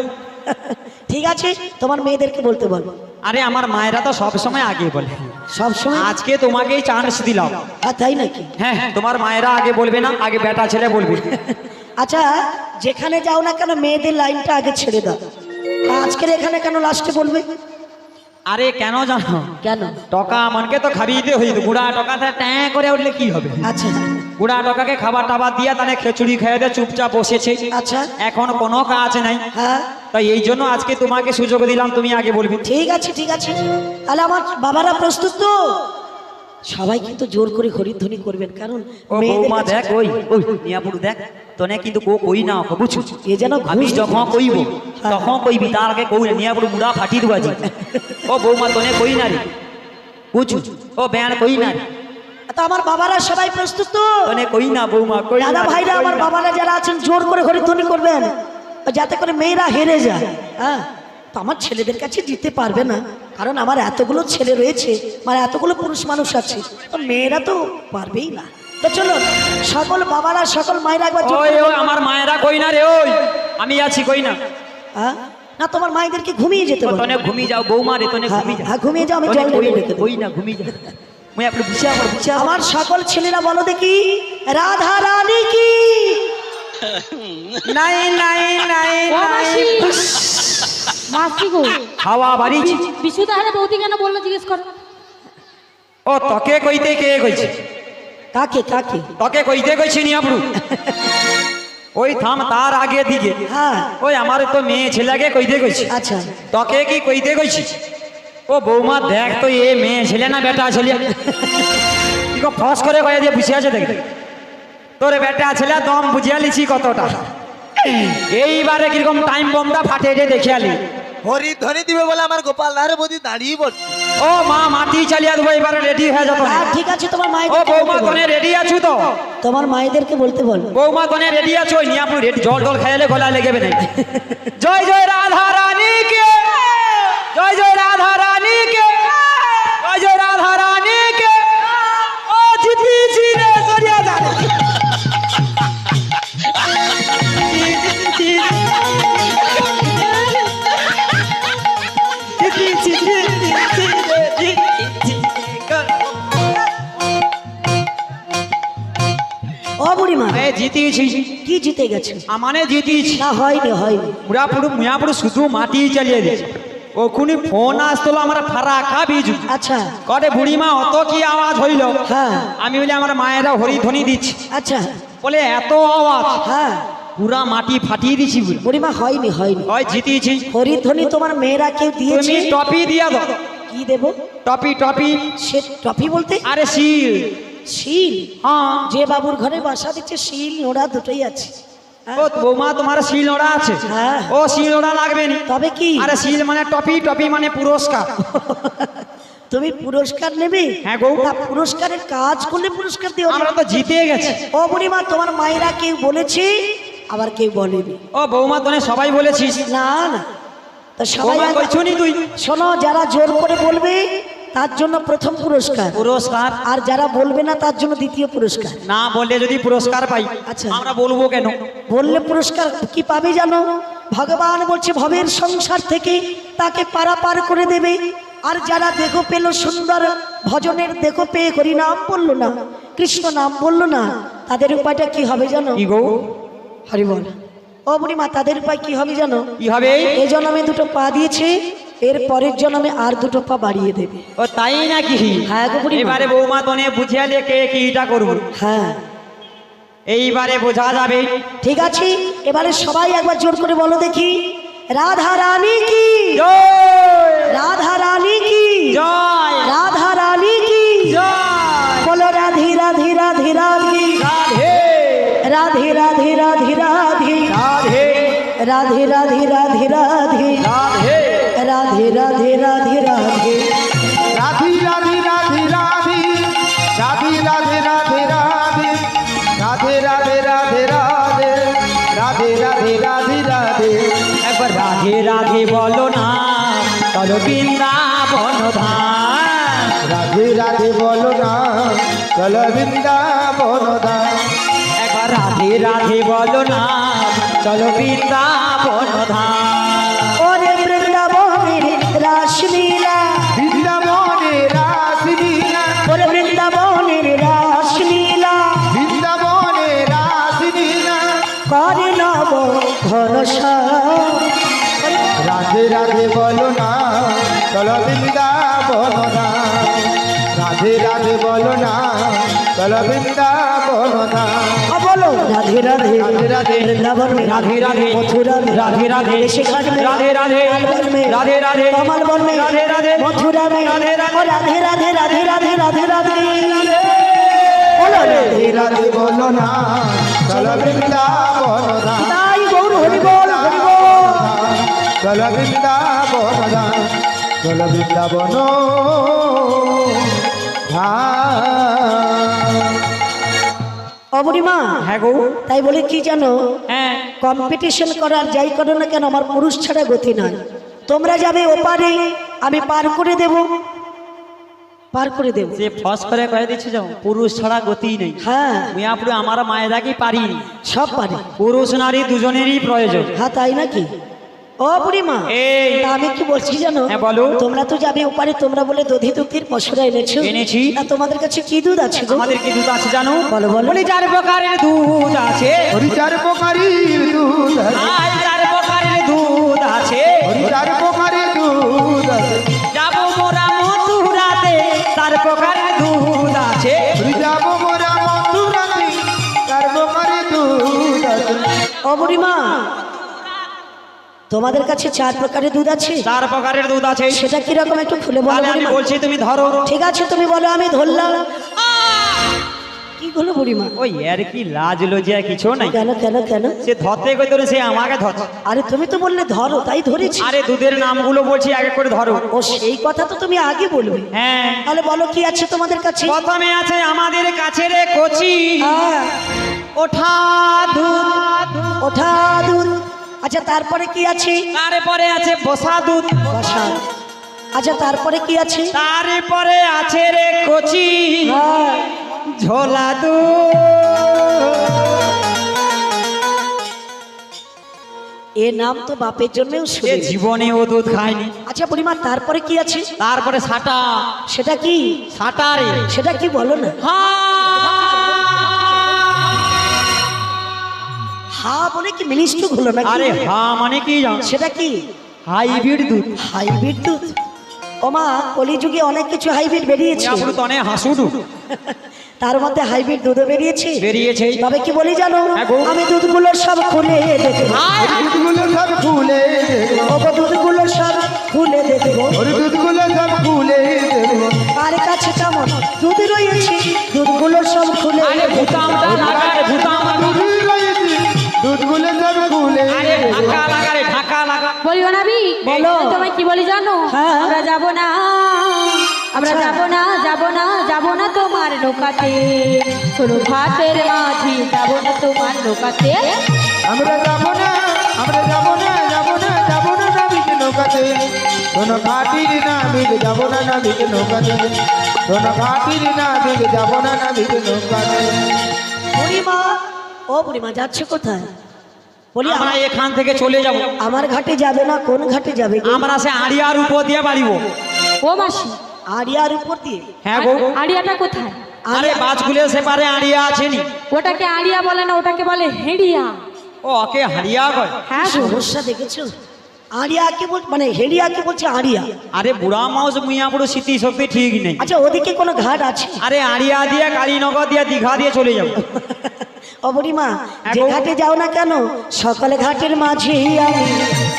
ঠিক আছে, তোমার মেয়েদেরকে বলতে বলো। আরে আমার মায়েরা তো সব সময় আগে বলে, সবসময়? আজকে তোমাকেই চান্স দিলাম। হ্যাঁ তাই নাকি? হ্যাঁ, তোমার মায়েরা আগে বলবে না, আগে বেটা ছেলে বলবে। আচ্ছা যেখানে যাও না কেন মেয়েদের লাইনটা আগে ছেড়ে দাও। আজকের এখানে কেন লাস্টে বলবে? আরে কেন জানো? কেন? টকা মনকে তো খাবিয়ে হইতো, বুড়া টকাতে ট্যাঁ করে উঠলে কি হবে? আচ্ছা বুড়া টকাকে খাবার টাবার দিয়া তাহলে খিচুড়ি খেয়ে দিয়ে চুপচাপ বসেছে, আচ্ছা এখন কোনো কাজ নাই। হ্যাঁ তাই এই জন্য আজকে তোমাকে সুযোগ দিলাম, তুমি আগে বলবে। ঠিক আছে ঠিক আছে, তাহলে আমার বাবারা প্রস্তুত তো? সবাই কিন্তু জোর করে হরিধ্বনি করবেন, কারণ ও মেয়েদের বৌমা কাছে- দেখ, ওই ওই নিয়াপুর দেখ, তোনে কিন্তু কই না বুঝু। এ যেন আমি ঘুষ যখন দিচ্ছে। কইব হ্যাঁ। তখন কইবি, তার আগে কই না, নিয়াপুর মুড়া ফাটি দেবো আজ। ও বৌমা তোনে কই না রে বুঝু, ও ব্যান কই না রে, তো আমার বাবারা সবাই প্রস্তুত তো? তোনে কই না বৌমা, কই না দাদা রে, ভাইরা, কই আমার না। বাবারা যারা আছেন জোর করে হরিধ্বনি করবেন, যাতে করে মেয়েরা হেরে যায়। হ্যাঁ, তো আমার ছেলেদের কাছে জিততে পারবে না, কারণ আমার এতগুলো ছেলে রয়েছে, মানে এতগুলো পুরুষ মানুষ আছে, তো মেয়েরা তো পারবেই না। তো চলো সকল বাবারা সকল মায়েরা একবার জোর ওই করে ওই বলো। আমার মায়েরা কই না রে, ওই আমি আছি, কই না। হ্যাঁ? না তোমার মায়েদেরকে ঘুমিয়ে যেতে বলো। তোনে ঘুমি যাও বৌমা রে, তোনে হ্যাঁ, ঘুমি যাও। হ্যাঁ, ঘুমিয়ে যাও, আমি তোনে জল কই ঢেলে না, রেখে দেবো। কই না ঘুমি যাও। মুই আপনি বিশা আমার বিশা আমার সকল ছেলেরা বলো দেখি, রাধা রানী কি? নাই নাই নাই ও মাসি, মাসি গো, হাওয়া বাড়িছি। বিশু তাহলে বৌদি কেন বললো জিজ্ঞেস করো। ও তোকে কইতে কে কইছে? কাকে কাকে? তোকে কইতে কইছি নিয়াপুরু। ওই থাম, তার আগে দিকে হ্যাঁ ওই আমার তো মেয়ে ছেলেকে কইতে কইছি। আচ্ছা তোকে কি কইতে কইছি? ও বৌমা দেখ তো, এ মেয়ে ছেলে না বেটা ছেলে? কি গো ফস করে কয়ে দিয়ে বসে আছে দেখ, তোর বেটা ছেলে দম বুঝিয়া লিছি কতটা। এইবারে কিরকম টাইম বোমটা ফাটে রে দেখিয়ালি। হরিধ্বনি দিবে বলে আমার গোপাল না রে বৌদি দাঁড়িয়ে পড়ছে। ও মা, মাটি চালিয়ে দেবো, এবারে রেডি হয়ে যত। হ্যাঁ ঠিক আছে, তোমার ও মায়েদেরকে বৌমা বলতে তোনে বলো। রেডি আছু তো? তোমার মায়েদেরকে বলতে বলো। বৌমা তোনে রেডি আছো? ওই নিয়াপুর রেডি, জল জল খাইলে গলা লেগেবে না। জয় জয় রাধা রানী কে, জয় জয় রাধা রানী কে, জয় জয় রাধা রানী কে। ও জিতি জিরে সরিয়া যা। ও বুড়িমা, এই জিত জিতিয়েছি। কি জিতে গেছে? আমানে জিতিয়েছি। না, হয়নি হয়নি। মুয়াপুরু শুধু মাটি চালিয়ে দিয়েছে। ওখুনি ফোন আসতো আমার ফারাকা বিজু। আচ্ছা কটে বুড়িমা অত কি আওয়াজ হইল? হ্যাঁ আমি বলি আমার মায়েরা হরিধ্বনি দিচ্ছে। আচ্ছা বলে এত আওয়াজ হ্যাঁ পুরা মাটি ফাটিয়ে দিছি। বলে বুড়িমা হয়নি হয়নি। হয় জিতিয়েছি। হরিধ্বনি তোমার মেয়েরা কেউ তুমি দিয়েছে? টপি দিয়া দাও। কি দেব? টপি সে ট্রফি বলতে? আরে শিল। শিল? হ্যাঁ। যে বাবুর ঘরে বাসা দিচ্ছে শিল নোড়া দুটোই আছে। হ্যাঁ। ও বৌমা তোমার শিল ওড়া আছে? হ্যাঁ। ও শিল ওড়া লাগবে না। তবে কি? আরে শিল মানে টপি মানে পুরস্কার। তুমি পুরস্কার নেবে? হ্যাঁ গো। তা পুরস্কারের কাজ করলে পুরস্কার দিও। আমরা তো জিতে গেছি। ও বুড়িমা, তোমার মায়েরা কেউ বলেছে আবার কেউ বলেনি? ও বৌমা তোনে সবাই বলেছিস? না না, তো সবাই বৌমা একবার- কইছুনি তুই? শোনো, যারা জোর করে বলবে তার জন্য প্রথম পুরস্কার, পুরস্কার আর যারা বলবে না তার জন্য দ্বিতীয় পুরস্কার। না বললে যদি পুরস্কার পাই আচ্ছা। আমরা বলবো কেন? বললে পুরস্কার কি পাবে জানো? ভগবান বলছে ভবের সংসার থেকে তাকে পারাপার করে দেবে। আর যারা দেখো পেল সুন্দর ভজনের দেখো পেয়ে হরি নাম বললো না, কৃষ্ণ নাম বললো না, তাদের উপায়টা কি হবে জানো? কি গো? হরি বল। ও বুড়িমা, তাদের উপায় কি হবে জানো? কি হবে? এই জন্মে দুটো পা দিয়েছে, এর পরের জন্মে আর দুটো পা বাড়িয়ে দেবে। ও তাই নাকি? হ্যাঁ গো বুড়িমা। এবারে বৌমা তোনে বুঝিয়ালে কে কিটা করবো হ্যাঁ এইবারে বোঝা যাবে। ঠিক আছে, এবারে সবাই একবার জোর করে বলো দেখি, রাধা রানী কি, জয় রাধা রানী কি, জয় রাধা রানী কি, জয় বলো রাধে রাধে রাধে রাধে রাধে রাধে রাধে রাধে রাধে রাধে রাধে রাধে রাধে রাধে রাধে রাধে রাধে রাধে রাধে। রাধি রাধি রাধি রাধি রাধি রাধে রাধে রাধে রাধে রাধে রাধে রাধে রাধে রাধে রাধে একবার রাধে রাধে বলো না, চলো বৃন্দাবন ধাম। রাধে রাধে বলো না, চল বৃন্দাবন ধাম। একবার রাধে রাধে বলো না, চলো বৃন্দাবন ধাম। ওরে বৃন্দাবনের রাসলীলা, বৃন্দাবনে রাসলীলা, ওরে বৃন্দাবনের রাসলীলা, বৃন্দাবনে রাসলীলা। করে নব ঘনশ্যাম। রাধে রাধে বলো না, চল বৃন্দাবন ধাম। রাধে রাধে বলো না, চল বৃন্দাবন ধাম। বলো রাধে রাধে রাধে রাধে বৃন্দাবন में রাধে রাধে मथुरा में রাধে রাধে ऋषिकेश में রাধে রাধে लालबन में রাধে রাধে कमलबन में রাধে রাধে मथुरा में রাধে রাধে और राधे राधे राधे राधे राधे राधे बोलो রাধে রাধে বলো না, চল বৃন্দাবন ধাম। नाई गौर हरि बोल हरि बोल। চল বৃন্দাবন ধাম, চল বৃন্দাবন ধাম। অবরিমা, হ্যাঁ গো। তাই বলে কি জানো, হ্যাঁ কম্পিটিশন করার যাই করো না কেন, আমার পুরুষ ছাড়া গতি নাই। তোমরা যাবে ওপারে, আমি পার করে দেব, পার করে দেব। যে ফস করে কয়ে দিচ্ছে যাও পুরুষ ছাড়া গতি নেই। হ্যাঁ মিয়াপুরে আমার মায়েরা কি পারিনি। সব পারি। পুরুষ নারী দুজনেরই প্রয়োজন। হ্যাঁ তাই নাকি? ও বুড়িমা, এই তা আমি কি বলছি জানো, হ্যাঁ, বলো। তোমরা তো যাবে ওপারে, তোমরা বলে দধি দুধের পশুরা এনেছো। এনেছি। তা তোমাদের কাছে কি দুধ আছে গো? আমাদের কি দুধ আছে জানো? বলো, বলো। বলি 4 প্রকারের দুধ আছে। হরিচার পোকারির দুধ আছে, আই 4 প্রকারের দুধ আছে। হরিচার পোকারির দুধ আছে, যাবো মোরা মথুরাতে 4 প্রকারের দুধ আছে। যাব মোরা মথুরাতে, চার পোকারির দুধ আছে। ও বুড়িমা, তোমাদের কাছে 4 প্রকারের দুধ আছে? 4 প্রকারের দুধ আছে। সেটা কিরকম একটু খুলে বলো তাহলে আমি বুড়িমা। বলছি তুমি ধরো। ঠিক আছে তুমি বলো, আমি ধরলাম। কি হলো বুড়িমা? ওই এর কি লাজ লজ্জা কিছু নাই। কেন কেন কেন? সে ধরতে কইতো সে আমাকে ধরছে। আরে তুমি তো বললে ধরো, তাই ধরেছি। আরে দুধের নামগুলো বলছি আগে করে ধরো। ও সেই কথা তো তুমি আগে বলবে। হ্যাঁ তাহলে বলো কি আছে তোমাদের কাছে? প্রথমে আছে আমাদের কাছে রে কচি হ্যাঁ, ওঠা দুধ। ওঠা দুধ। আচ্ছা তারপরে কি আছে? তারপরে আছে বসা দুধ। বসা। আচ্ছা তারপরে কি আছে? তারপরে আছে রে কচি হ্যাঁ, ঝোলা দুধ। এ নাম তো বাপের জন্যও এ শুনেছি। জীবনে ও দুধ খায়নি। আচ্ছা বুড়িমা, তারপরে কি আছে? তারপরে সাটা। সেটা কি? সাটা রে। সেটা কি বলো না? হ্যাঁ হা বলে কি মিনিস্ট হলো না? আরে হা মানে কি জানো? সেটা কি? হাইব্রিড দুধ। হাইব্রিড দুধ। ওমা, কলিযুগে অনেক কিছু হাইব্রিড বেরিয়েছে, পুরো তনে হাসুডু তার মধ্যে হাইব্রিড দুধও বেরিয়েছে। বেরিয়েছে। তবে কি বলি জানো, হ্যাঁ গো। আমি দুধগুলো সব খুলে দেখবো, দুধগুলো সব খুলে দেখবো, ওগো দুধগুলো সব খুলে দেখবো, ওর দুধগুলো সব খুলে দেখবো। কার কাছে কেমন দুধ রয়েছে, দুধগুলো সব খুলে আরে দেখবো। ভুতামটা লাগা রে ভুতাম লাগা। দুধগুলো সব খুলে আরে ঢাকা লাগা রে ঢাকা লাগা। বলিও না বি, বলো। তোমায় কি বলি জানো? হ্যাঁ। আমরা যাব না, আমরা আচ্ছা। যাব না, যাব না, যাব না তোমার নৌকাতে, ছোট ভাতের মাঝি, যাব না তোমার নৌকাতে। আমরা যাবো না, আমরা যাবো না, যাবো না, যাবো না নাবিক নৌকাতে, কোনো ঘাটির নাবিক যাবো না নাবিক নৌকাতে, কোনো ঘাটির নাবিক যাবো না নাবিক নৌকাতে। বুড়িমা, ও বুড়িমা যাচ্ছ কোথায়? বলি আমরা এখান থেকে চলে যাব। আমার ঘাটে যাবে না, কোন ঘাটে যাবে গো? আমরা সে আড়িয়ার উপর দিয়ে বাড়িব। ও মাসি, আড়িয়ার উপর দিয়ে? হ্যাঁ গো। আড়িয়াটা কোথায়? আরে বাজগুলো সেপারে আড়িয়া আছে নি? ওটাকে আড়িয়া বলে না, ওটাকে বলে হেড়িয়া। ও ওকে হারিয়া কয়। হ্যাঁ গো। সমস্যা দেখেছো? আড়িয়াকে বল, মানে হেড়িয়াকে বলছে আড়িয়া। আরে বুড়া মাউস মুইয়া বুড়ো স্মৃতি শক্তি ঠিক নেই। আচ্ছা, ওদিকে কোনো ঘাট আছে? আরে আড়িয়া দিয়ে কালীনগর দিয়ে দীঘা দিয়ে চলে যাবো। ও বুড়িমা, হ্যাঁ যে গো। ঘাটে যাও না কেন, সকল ঘাটের মাঝি আমি,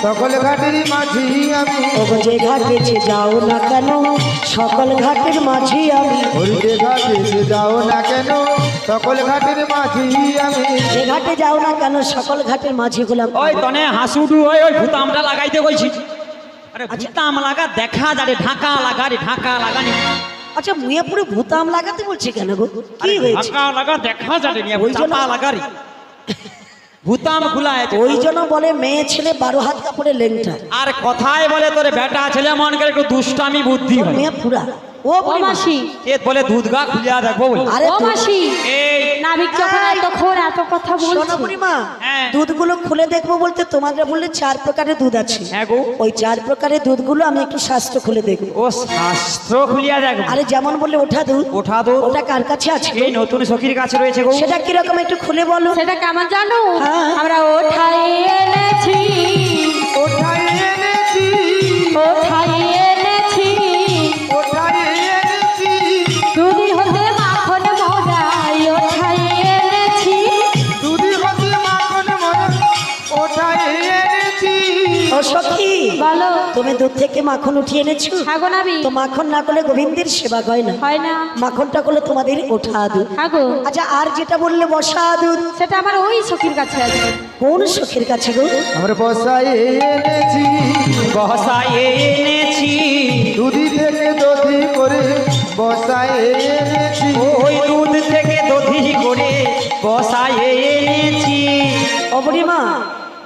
সকল ঘাটের মাঝি আমি, ওগো যে ঘাটে যে যাও না কেন, সকল ঘাটের মাঝি আমি, হরিতে ঘাটে যে যাও না কেন, সকল ঘাটের মাঝি আমি। যে ঘাটে যাও না কেন, সকল ঘাটের মাঝি গুলাম। ওই তনে হাসুডু ওই ওই ভুতামটা লাগাইতে কইছি। আরে ভুতাম লাগা দেখা যারে ঢাকা লাগা রে ঢাকা লাগানি। আচ্ছা, মুয়ে পুরো ভূতাম লাগাতে বলছে কেন গো? কি হয়েছে? ঢাকা লাগা দেখা যারে নিয়ে ওই জন্য- চাপা লাগারি। ভুতাম খুলা আছে। ওই জন্য বলে মেয়ে ছেলে 12 হাত কাপড়ে লেংটা। আর কথায় বলে তোরে বেটা ছেলে মন করে একটু দুষ্টামি বুদ্ধি হয়। মেয়ে পুরা। ও ও বুড়িমা, মাসি, এ বলে দুধ গা খুলিয়া দেখবো বলে। আরে ও মাসি, এই নাবিক যখন এতক্ষণ এত কথা শোনো বলছে, বুড়িমা, হ্যাঁ। দুধগুলো খুলে দেখবো বলতে তোমাদের বললে 4 প্রকারের দুধ আছে। হ্যাঁ গো। ওই 4 প্রকারের দুধগুলো আমি একটু শাস্ত্র খুলে দেখবো। ও শাস্ত্র খুলিয়া দেখবো। আরে যেমন বললে ওঠা দুধ, ওঠা দুধ ওটা কার কাছে আছে? এই নতুন সখীর কাছে রয়েছে গো। সেটা কিরকম একটু খুলে বলো। সেটা কেমন জানো? হ্যাঁ। আমরা ওঠাই এনেছি, ওঠাই এনেছি, ওঠাই এনেছি, ওঠাই এনেছি, দুধি হতে মাখন মরাই, ওঠাই এনেছি। দুধি হতে মাখন মরা, ওঠাই এনেছি। ও সখী, বলো। তুমি দুধ থেকে মাখন উঠিয়ে এনেছো? হাগো নাবি, তো মাখন না করলে গোবিন্দের সেবা হয় না, হয় না। মাখনটা করলে তোমাদের ওঠা দুধ। হাগো, আচ্ছা, আর যেটা বললে বসা দুধ, সেটা আমার ওই সখীর কাছে আছে। কোন সখীর কাছে গো? আমরা বসাই এনেছি, বসাই এনেছি, দুধি থেকে দধি করে বসাই এনেছি। ওই দুধ থেকে দধি করে বসাই এনেছি। ও বুড়িমা,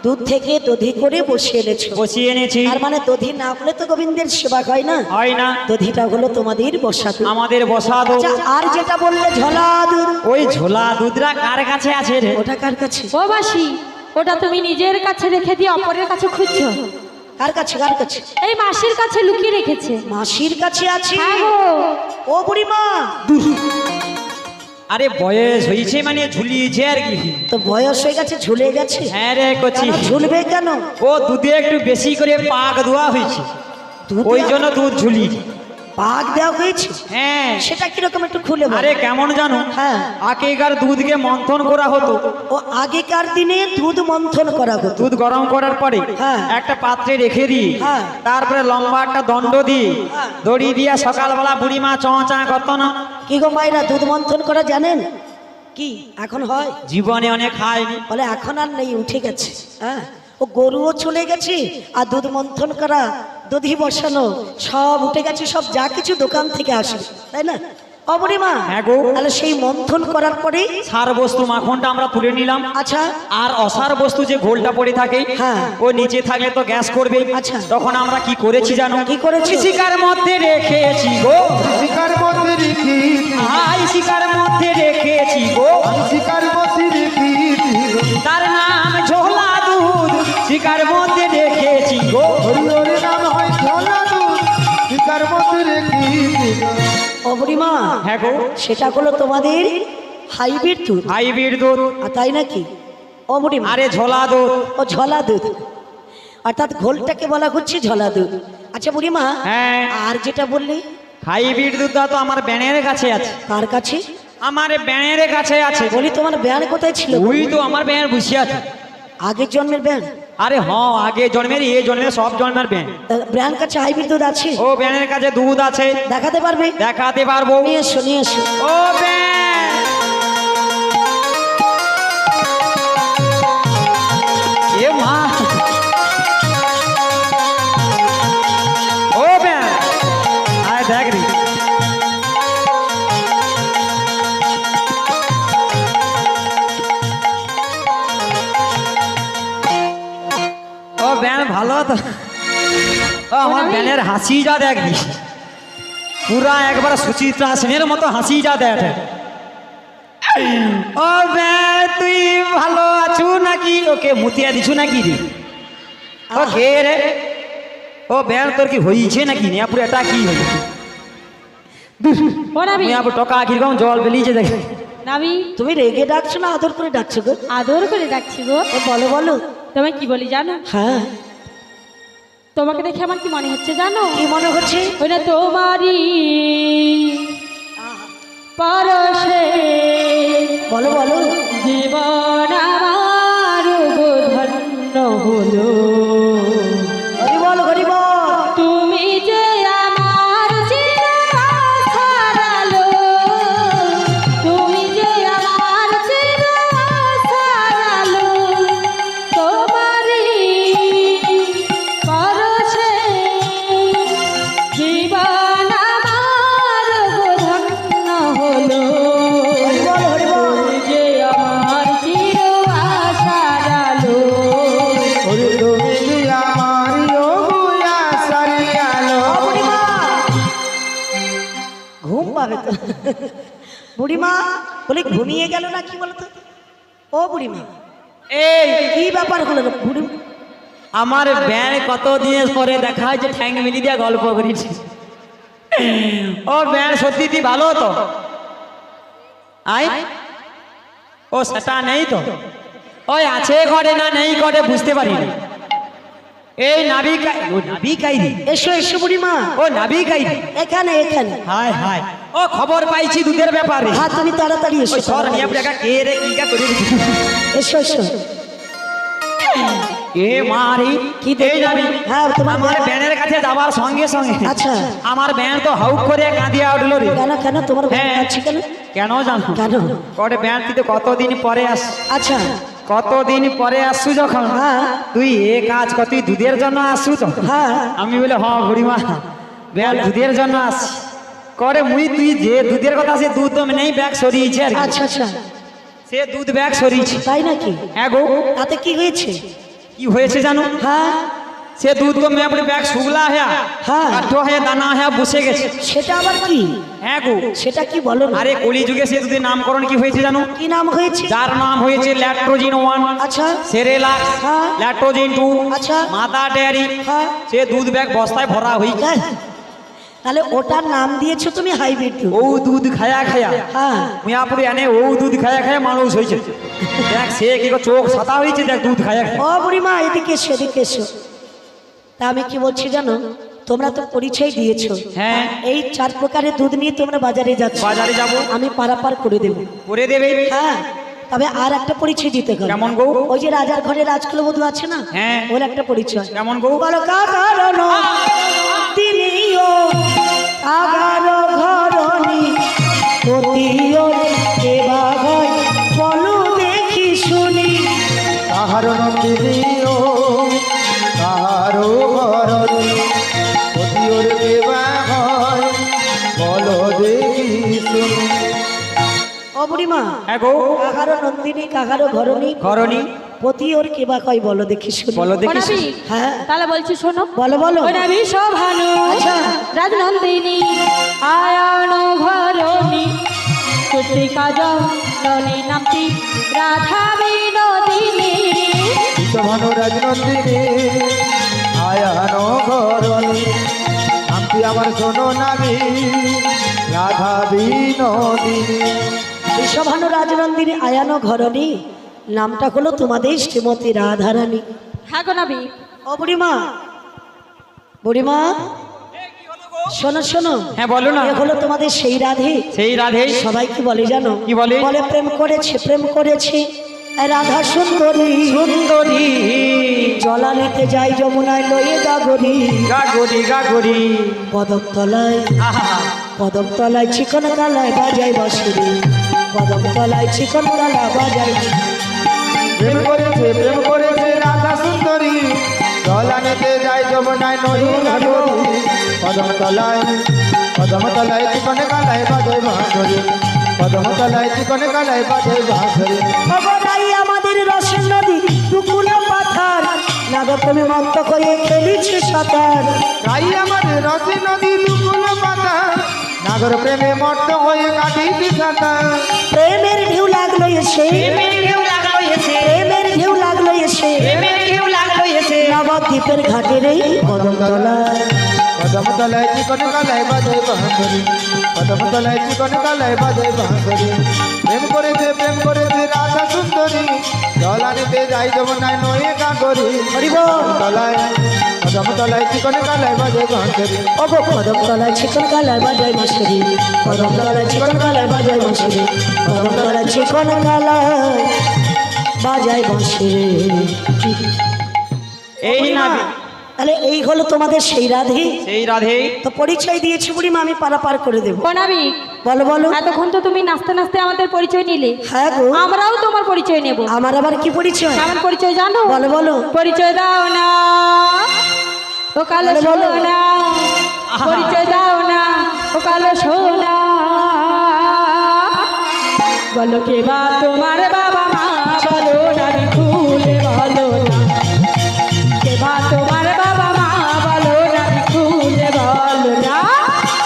দুধ থেকে দধি করে বসিয়ে এনেছো। বসিয়ে এনেছি। আর মানে দধি না হলে তো গোবিন্দের সেবা হয় না, হয় না, দধিটা হলো তোমাদের বসা দুধ। আমাদের বসা দুধ। আচ্ছা, আর যেটা বললে ঝোলা দুধ, ওই ঝোলা দুধরা কার কাছে আছে রে? ওটা কার কাছে? ও মাসি, ওটা তুমি নিজের কাছে রেখে দিয়ে অপরের কাছে খুঁজছো। কার কাছে? কার কাছে? এই মাসির কাছে লুকিয়ে রেখেছে। মাসির কাছে আছে। হ্যাঁ গো। ও বুড়িমা, আরে বয়স হয়েছে মানে ঝুলিয়েছে আর কি। তো বয়স হয়ে গেছে, ঝুলে গেছে। হ্যাঁ রে কচি, কেন ঝুলবে কেন? ও দুধে একটু বেশি করে পাক দেওয়া হয়েছে, দুধ ওই দেওয়া- জন্য দুধ ঝুলি। পাক দেওয়া হয়েছে? হ্যাঁ। সেটা কিরকম একটু খুলে বলো। আরে কেমন জানো? হ্যাঁ। আগেকার দুধকে মন্থন করা হতো। ও আগেকার দিনে দুধ মন্থন করা হতো। দুধ গরম করার পরে হ্যাঁ। একটা পাত্রে রেখে দিই, হ্যাঁ। তারপরে লম্বা একটা দণ্ড দিই, হ্যাঁ। দড়ি দিয়ে সকালবেলা বুড়িমা চঁচা করতো না। কি গো মায়েরা, দুধ মন্থন করা জানেন কি? এখন হয়? জীবনে অনেক খায়নি। বলে এখন আর নেই, উঠে গেছে। হ্যাঁ, ও গরুও চলে গেছে, আর দুধ মন্থন করা, দধি বসানো সব উঠে গেছে, সব যা কিছু দোকান থেকে আসে, তাই না? ও বুড়িমা, হ্যাঁ গো। তাহলে সেই মন্থন করার পরে সার বস্তু মাখনটা আমরা তুলে নিলাম। আচ্ছা, আর অসার বস্তু যে ঘোলটা পড়ে থাকে, হ্যাঁ। ও নিচে থাকলে তো গ্যাস করবে। আচ্ছা। তখন আমরা কি করেছি জানো? কি করেছি? শিকার মধ্যে রেখেছি গো, শিকার মধ্যে রেখেছি, হাই শিকার মধ্যে রেখেছি গো, শিকার মধ্যে রেখেছি, তার নাম ঝোলা দুধ, শিকার মধ্যে রেখেছি গো। হরি হরি নাম হয় ঝোলা দুধ, শিকার মধ্যে রেখেছি। ও বুড়িমা, হ্যাঁ গো, সেটা হলো তোমাদের হাইব্রিড দুধ। হাইব্রিড দুধ। আর তাই নাকি? ও বুড়িমা, আরে ঝোলা দুধ। ও ঝলা দুধ, অর্থাৎ ঘোলটাকে বলা হচ্ছে ঝলা দুধ। আচ্ছা বুড়িমা, হ্যাঁ। আর যেটা বললি হাইব্রিড দুধটা তো আমার ব্যানের কাছে আছে। কার কাছে? আমার ব্যানের কাছে আছে। বলি তোমার ব্যান কোথায় ছিল? ওই তো আমার ব্যান বসে আছে। আগের জন্মের ব্যান? আরে হ্যাঁ, আগে জন্মের এই জন্মের সব জন্মের ব্যান। ব্যান কাছে হাইব্রিড দুধ আছে? ও ব্যানের কাছে দুধ আছে। দেখাতে পারবে? দেখাতে পারবো। নিয়ে এসো, নিয়ে এসো। ও ব্যান, এ মা, ও ব্যান, আয় দেখ রে। ও ব্যান ভালো তো। ও আমার ব্যানের হাসি যা দেখবি, পুরা একবার সুচিত্রা সেনের মতো হাসি যা দেখ। ও ব্যান তুই ভালো আছু নাকি? ওকে মুতিয়া দিছু নাকি রে? ও কে রে? ও ব্যান তোর কি হইছে নাকি? নিয়াপুর এটা কি হইছে? ও নাবি, নিয়াপুর টকা কিরকম জল বেরিয়েছে দেখ। নাবি, তুমি রেগে ডাকছো না আদর করে ডাকছো গো? আদর করে ডাকছি গো। এ বলো বলো। তোমায় কি বলি জানো? হ্যাঁ, তোমাকে দেখে আমার কি মনে হচ্ছে জানো? কি মনে হচ্ছে? ওই না তোমারই পরশে বলো বলো। জীবন আমার ধন্য হলো। হরি বল, হরি বল। তুমি যে আমার চির আশার আলো, তুমি যে আমার চির আশার আলো, তোমারই পরশে জীবন আমার ধন্য হলো। হরি বল, হরি বল। তুমি যে আমার চির আশার আলো। ও বুড়িমা, ঘুম পাবে তো। বুড়িমা বলে ঘুমিয়ে গেল না কি বলতো? ও বুড়িমা, এই কি ব্যাপার হলো রে বুড়িমা? আমার ব্যান কত দিন পরে দেখা হয়েছে, ঠ্যাং মিলি দিয়ে গল্প করেছি। ও ব্যান সত্যি তুই ভালো তো? আই ও সেটা নেই তো, ওই আছে ঘরে না নেই ঘরে বুঝতে পারিনি। এই নাবিকাই, ও নাবিকাই রে, এসো এসো বুড়িমা, ও নাবিকাই রে। এখানে এখানে। হায় হায়, ও খবর পাইছি দুধের ব্যাপারে। হ্যাঁ তুমি তাড়াতাড়ি এসো, ওই সর নিয়ে টাকা কে রে কি কা করে দিছি। এসো এসো। এ মারি কি এই যাবি? হ্যাঁ তোমার আমার ব্যানের কাছে যাবার সঙ্গে সঙ্গে আচ্ছা। আমার ব্যান তো হাউক করে কাঁদিয়া উঠলো রে। কেন কেন তোমার হ্যাঁ। আছে কেন? কেন জানো? কেন? ওরে ব্যান তুই তো কতদিন পরে আস, আচ্ছা। কতদিন পরে আসছু যখন, হ্যাঁ। তুই এ কাজ কর, তুই দুধের জন্য আসছু তো? হ্যাঁ। আমি বলে হ্যাঁ বুড়িমা, ব্যান দুধের জন্য আস করে মুই, তুই যে দুধের কথা সে দুধ তো নেই ব্যাগ সরিয়েছে আর কি। আচ্ছা আচ্ছা, সে দুধ ব্যাগ সরিয়েছে। তাই নাকি? হ্যাঁ গো, তাতে কি হয়েছে? কি হয়েছে জানো? হ্যাঁ, সে দুধ তো মেয়ে अपने बैग सुगला है, हाँ। কাঠো है দানা है বসে গেছে। সেটা আবার কি? হ্যাঁ গো, সেটা কি বলো না? আরে কলি যুগে সে দুধের নামকরণ কি হয়েছে জানো? কি নাম হয়েছে? যার নাম হয়েছে ল্যাক্টোজিন 1, আচ্ছা। সেরেলাক্স, হ্যাঁ। ল্যাক্টোজিন 2, আচ্ছা। মাতা ডেয়ারি। হ্যাঁ। সে দুধ ব্যাগ বস্তায় ভরা হয়েছে। হ্যাঁ। তাহলে ওটার নাম দিয়েছো তুমি হাইব্রিড দুধ। ও দুধ খায়া খায়া হ্যাঁ। মিয়াপুরে আনে, ও দুধ খায়া খায়া মানুষ হয়েছে। দেখ সে কি গো চোখ সাদা হয়েছে, দেখ দুধ খায়া খায়া। ও বুড়িমা এদিকে এসো, এদিকে এসো। তা আমি কি বলছি জানো, তোমরা তো পরিচয় দিয়েছো। হ্যাঁ। এই 4 প্রকারের দুধ নিয়ে তোমরা বাজারে যাচ্ছ। বাজারে যাব, আমি পারাপার করে দেবো। করে দেবে। হ্যাঁ, তবে আর একটা পরিচয় দিতে হবে। কেমন গো? ওই যে রাজার ঘরে রাজকুলবধূ আছে না, হ্যাঁ। ওর একটা পরিচয়। কেমন গো? বলো কারণ তিনিও আগারো ঘরনি পতিও দেবা হয়, বলো দেখি শুনি। কাহারো নন্দিনীও কাহারো ঘরণী পতিওর দেবা হয়, বলো দেখি শুনি। ও বুড়িমা, হ্যাঁ গো, কাহারো নন্দিনী কাহারো ঘরনি ঘরণী পতি ওর কেবা কয়, বলো দেখি শুনি। বলো ও দেখি। নাবি, হ্যাঁ তাহলে বলছি শোনো। বলো বলো। ও নাবি শোভানু আচ্ছা। রাজনন্দিনী আয়ান ঘরণী চুটিকা জননী নামটি রাধা বিনোদিনী। বিশ্বভানু রাজনন্দিনী আয়ানো ঘরণী, নামটি আমার শোনো নামি রাধা বিনোদিনী। বিশ্বভানু রাজনন্দিনী আয়ানো ঘরণী নামটা হলো তোমাদের শ্রীমতী রাধারানী। হ্যাঁ গো নাবিক। ও বুড়িমা, বুড়িমা শোনো শোনো, হ্যাঁ বলো না। এ হলো তোমাদের সেই রাধে। সেই রাধে সবাই কি বলে জানো? কি বলে? বলে প্রেম করেছে, প্রেম করেছে রাধা সুন্দরী। সুন্দরী জলা নিতে যাই যমুনায় লয়ে গাগরি, গাগরি গাগরি। কদম তলায়, আহা কদম তলায় চিকন গালায় বাজাই বাঁশুরি, কদম তলায় চিকন গালা বাজাই। প্রেম করেছে রাধা সুন্দরী, জলা নিতে যায় যমুনায় নদী ঘাগরি। কদম তলায় চিকন গালায় বাজে বাঁশরি, কদম তলায় চিকন গালায় বাজে বাঁশরি। অবদাই আমাদের রসের নদী দুকুল পাথার, নাগপ্রেমে মত্ত হয়ে খেলিছে সাঁতার। তাই আমার রসে নদী দুকুল পাতা, নাগর প্রেমে মত্ত হয়ে কাটিতে সাঁতার। প্রেমের ঢেউ লাগলো এসে, প্রেমের ঢেউ লাগলো এসে, প্রেমের ঢেউ লাগলো এসে প্রেমের ঢেউ লাগলো এসে। নবদ্বীপের ঘাটের এই কদম তলায়। কদম তলায় চিকন গালায় বাজে বাঁশরি, কদম তলায় চিকন গালায় বাজে বাঁশরি। প্রেম করেছে রাধা সুন্দরী, জলা নিতে যাই যমুনায় নয়ে গাগরি। হরিবল। কদম তলায় চিকন গালায় বাজে বাঁশরি। ওগো কদম তলায় চিকন গালায় বাজাই বাঁশুরি, কদম তলায় চিকন গালায় বাজাই বাঁশুরি, কদম তলায় চিকন গালায় বাজাই বাঁশুরি। এই নাবি তাহলে এই হলো তোমাদের সেই রাধে। সেই রাধে। তো পরিচয় দিয়েছি বুড়িমা, আমি পারাপার করে দেবো। ও নাবিক, বলো বলো। এতক্ষণ তো তুমি নাচতে নাচতে আমাদের পরিচয় নিলে, হ্যাঁ গো, আমরাও তোমার পরিচয় নেব। আমার আবার কি পরিচয়? কেমন পরিচয় জানো? বলো বলো। পরিচয় দাও না ও কালো বলো, বলো। সোনা, পরিচয় দাও না ও কালো সোনা। বলো কে বা তোমার বাবা মা, বলো নাবি খুলে বলো না। কে বা তোমার বাবা মা, বলো নাবি খুলে বলো না।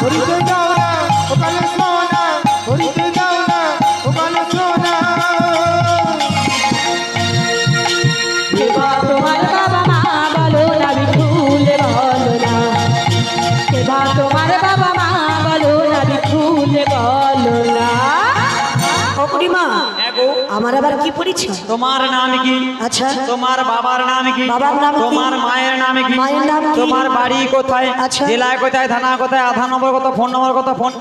পরিচয় দাও না ও কালো সোনা, পরিচয় দাও না ও কালো সোনা। কে বা তোমার বাবা মা, বলো নাবি খুলে বলো না। কে বা তোমার বাবা মা, বলো নাবি খুলে বলো না। ও বুড়িমা, হ্যাঁ গো। আমার আবার কি পরিচয়? তোমার নাম কি? আচ্ছা, তোমার বাবার নাম কি? বাবার নাম কি? তোমার মায়ের নাম কি? মায়ের নাম কি? তোমার বাড়ি কোথায়? আচ্ছা। জেলায় কোথায়? থানা কোথায়? আধার নম্বর কত? ফোন নম্বর কত? ফোন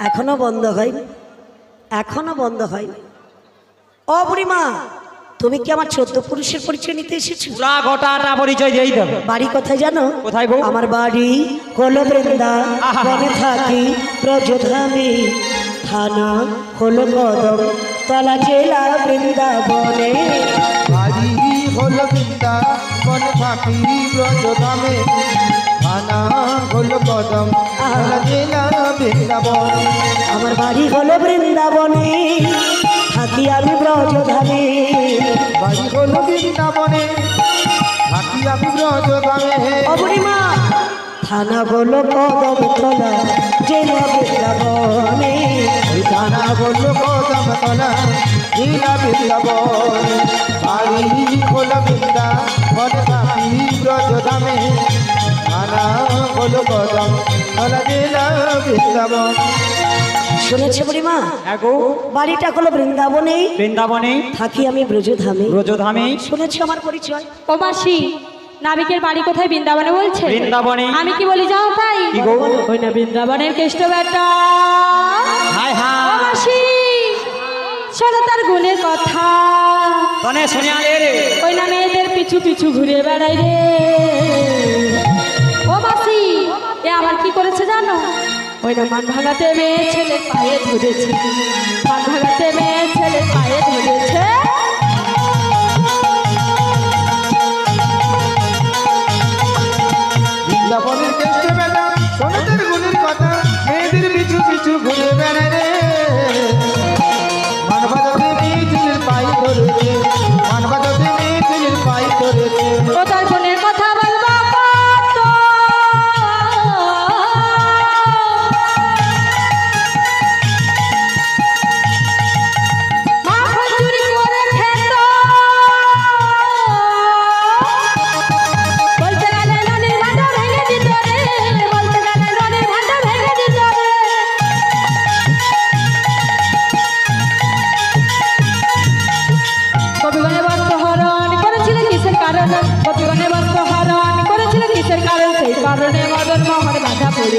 এখনো বন্ধ হয়নি, এখনো বন্ধ হয়নি। ও বুড়িমা, তুমি কি আমার 14 পুরুষের পরিচয় নিতে এসেছো? পুরা গোটাটা পরিচয় দিয়েই দেবে। বাড়ি কোথায় জানো? কোথায় গো? আমার বাড়ি হলো বৃন্দা, আহা। বনে থাকি ব্রজধামে, থানা হলো কদম তলা, জেলা বৃন্দাবনে। বাড়ি হলো বৃন্দা, বন থাকি ব্রজধামে, থানা হলো কদম তলা, জেলা বৃন্দাবন। আমার বাড়ি হলো বৃন্দাবনে, থাকি আমি ব্রজধামে। বাড়ি হলো বৃন্দাবনে, থাকি আমি ব্রজধামে। ও বুড়িমা, থানা হলো কদম তলা, জেলা বৃন্দাবনে। ওই থানা হলো কদম তলা, জেলা বৃন্দাবন। বাড়ি হলো বৃন্দা, বন থাকি ব্রজধামে, থানা হলো কদম তলা, জেলা বৃন্দাবন। শুনেছে বুড়িমা? হ্যাঁ গো। বাড়িটা হলো বৃন্দাবনে, বৃন্দাবনে, থাকি আমি ব্রজধামে। ব্রজধামে। শুনেছি আমার পরিচয়? ও মাসি, নাবিকের বাড়ি কোথায়? বৃন্দাবনে বলছে। বৃন্দাবনে। আমি কি বলি যাও তাই? কি গো? ওই না বৃন্দাবনের কেষ্ট বেটা। হায় ও হায়। মাসি, শোনো তার গুণের কথা। তনে শুনে আলে রে। ওই না মেয়েদের পিছু পিছু ঘুরে বেড়াই রে। ও মাসি, এ আবার কি করেছে জানো? ওই না মান ভাঙাতে মেয়ে ছেলে পায়ে ধরেছে, মান ভাঙাতে মেয়ে ছেলে পায়ে ধরেছে। বৃন্দাবনের কেষ্টে বেলা, শোনো তার গুণের কথা, মেয়েদের পিছু পিছু ঘুরে বেড়ায় রে। মান বাজাতে মেয়ে ছেলের পাই ধরেছে, মান বাজাতে মেয়ে ছেলের পাই ধরেছে। ও তার গুণের কথা বলবো কত, মাখন চুরি করে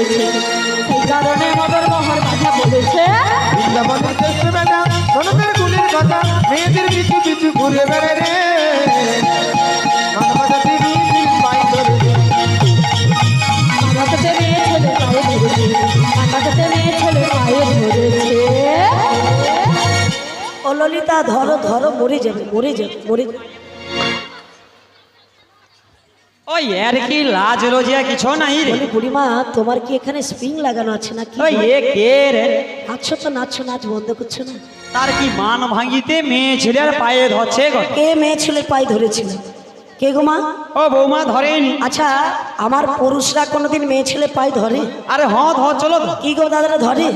ধরেছে সেই কারণে মদন মোহন কথা বলেছে বৃন্দাবনে দেখতে বেটা সোনাদের গুলির কথা মেয়েদের পিছু পিছু ঘুরে বেড়ে রে মানবতা দেবী পাই ধরে রে। আমাকে মেয়ে ছেলে পায়ে ধরেছে আমাকে মেয়ে ছেলে পায়ে ধরেছে ও ললিতা ধরো ধরো মরে যাবে মরে যাবে মরে যাবে। ওই এর কি লাজ লজিয়া কিছু নাই রে বলি বুড়িমা তোমার কি এখানে স্প্রিং লাগানো আছে নাকি? ওই এ কে রে নাচছো তো নাচছো, নাচ বন্ধ করছো না। তার কি মান ভাঙিতে মেয়ে ছেলের পায়ে ধরছে গো কে মেয়ে ছেলের পায়ে ধরেছিল? কে গো মা? ও বৌমা ধরেনি আচ্ছা আমার পুরুষরা কোনোদিন মেয়ে ছেলে পায়ে ধরে? আরে হ্যাঁ ধর চলো তো কি গো দাদারা ধরে?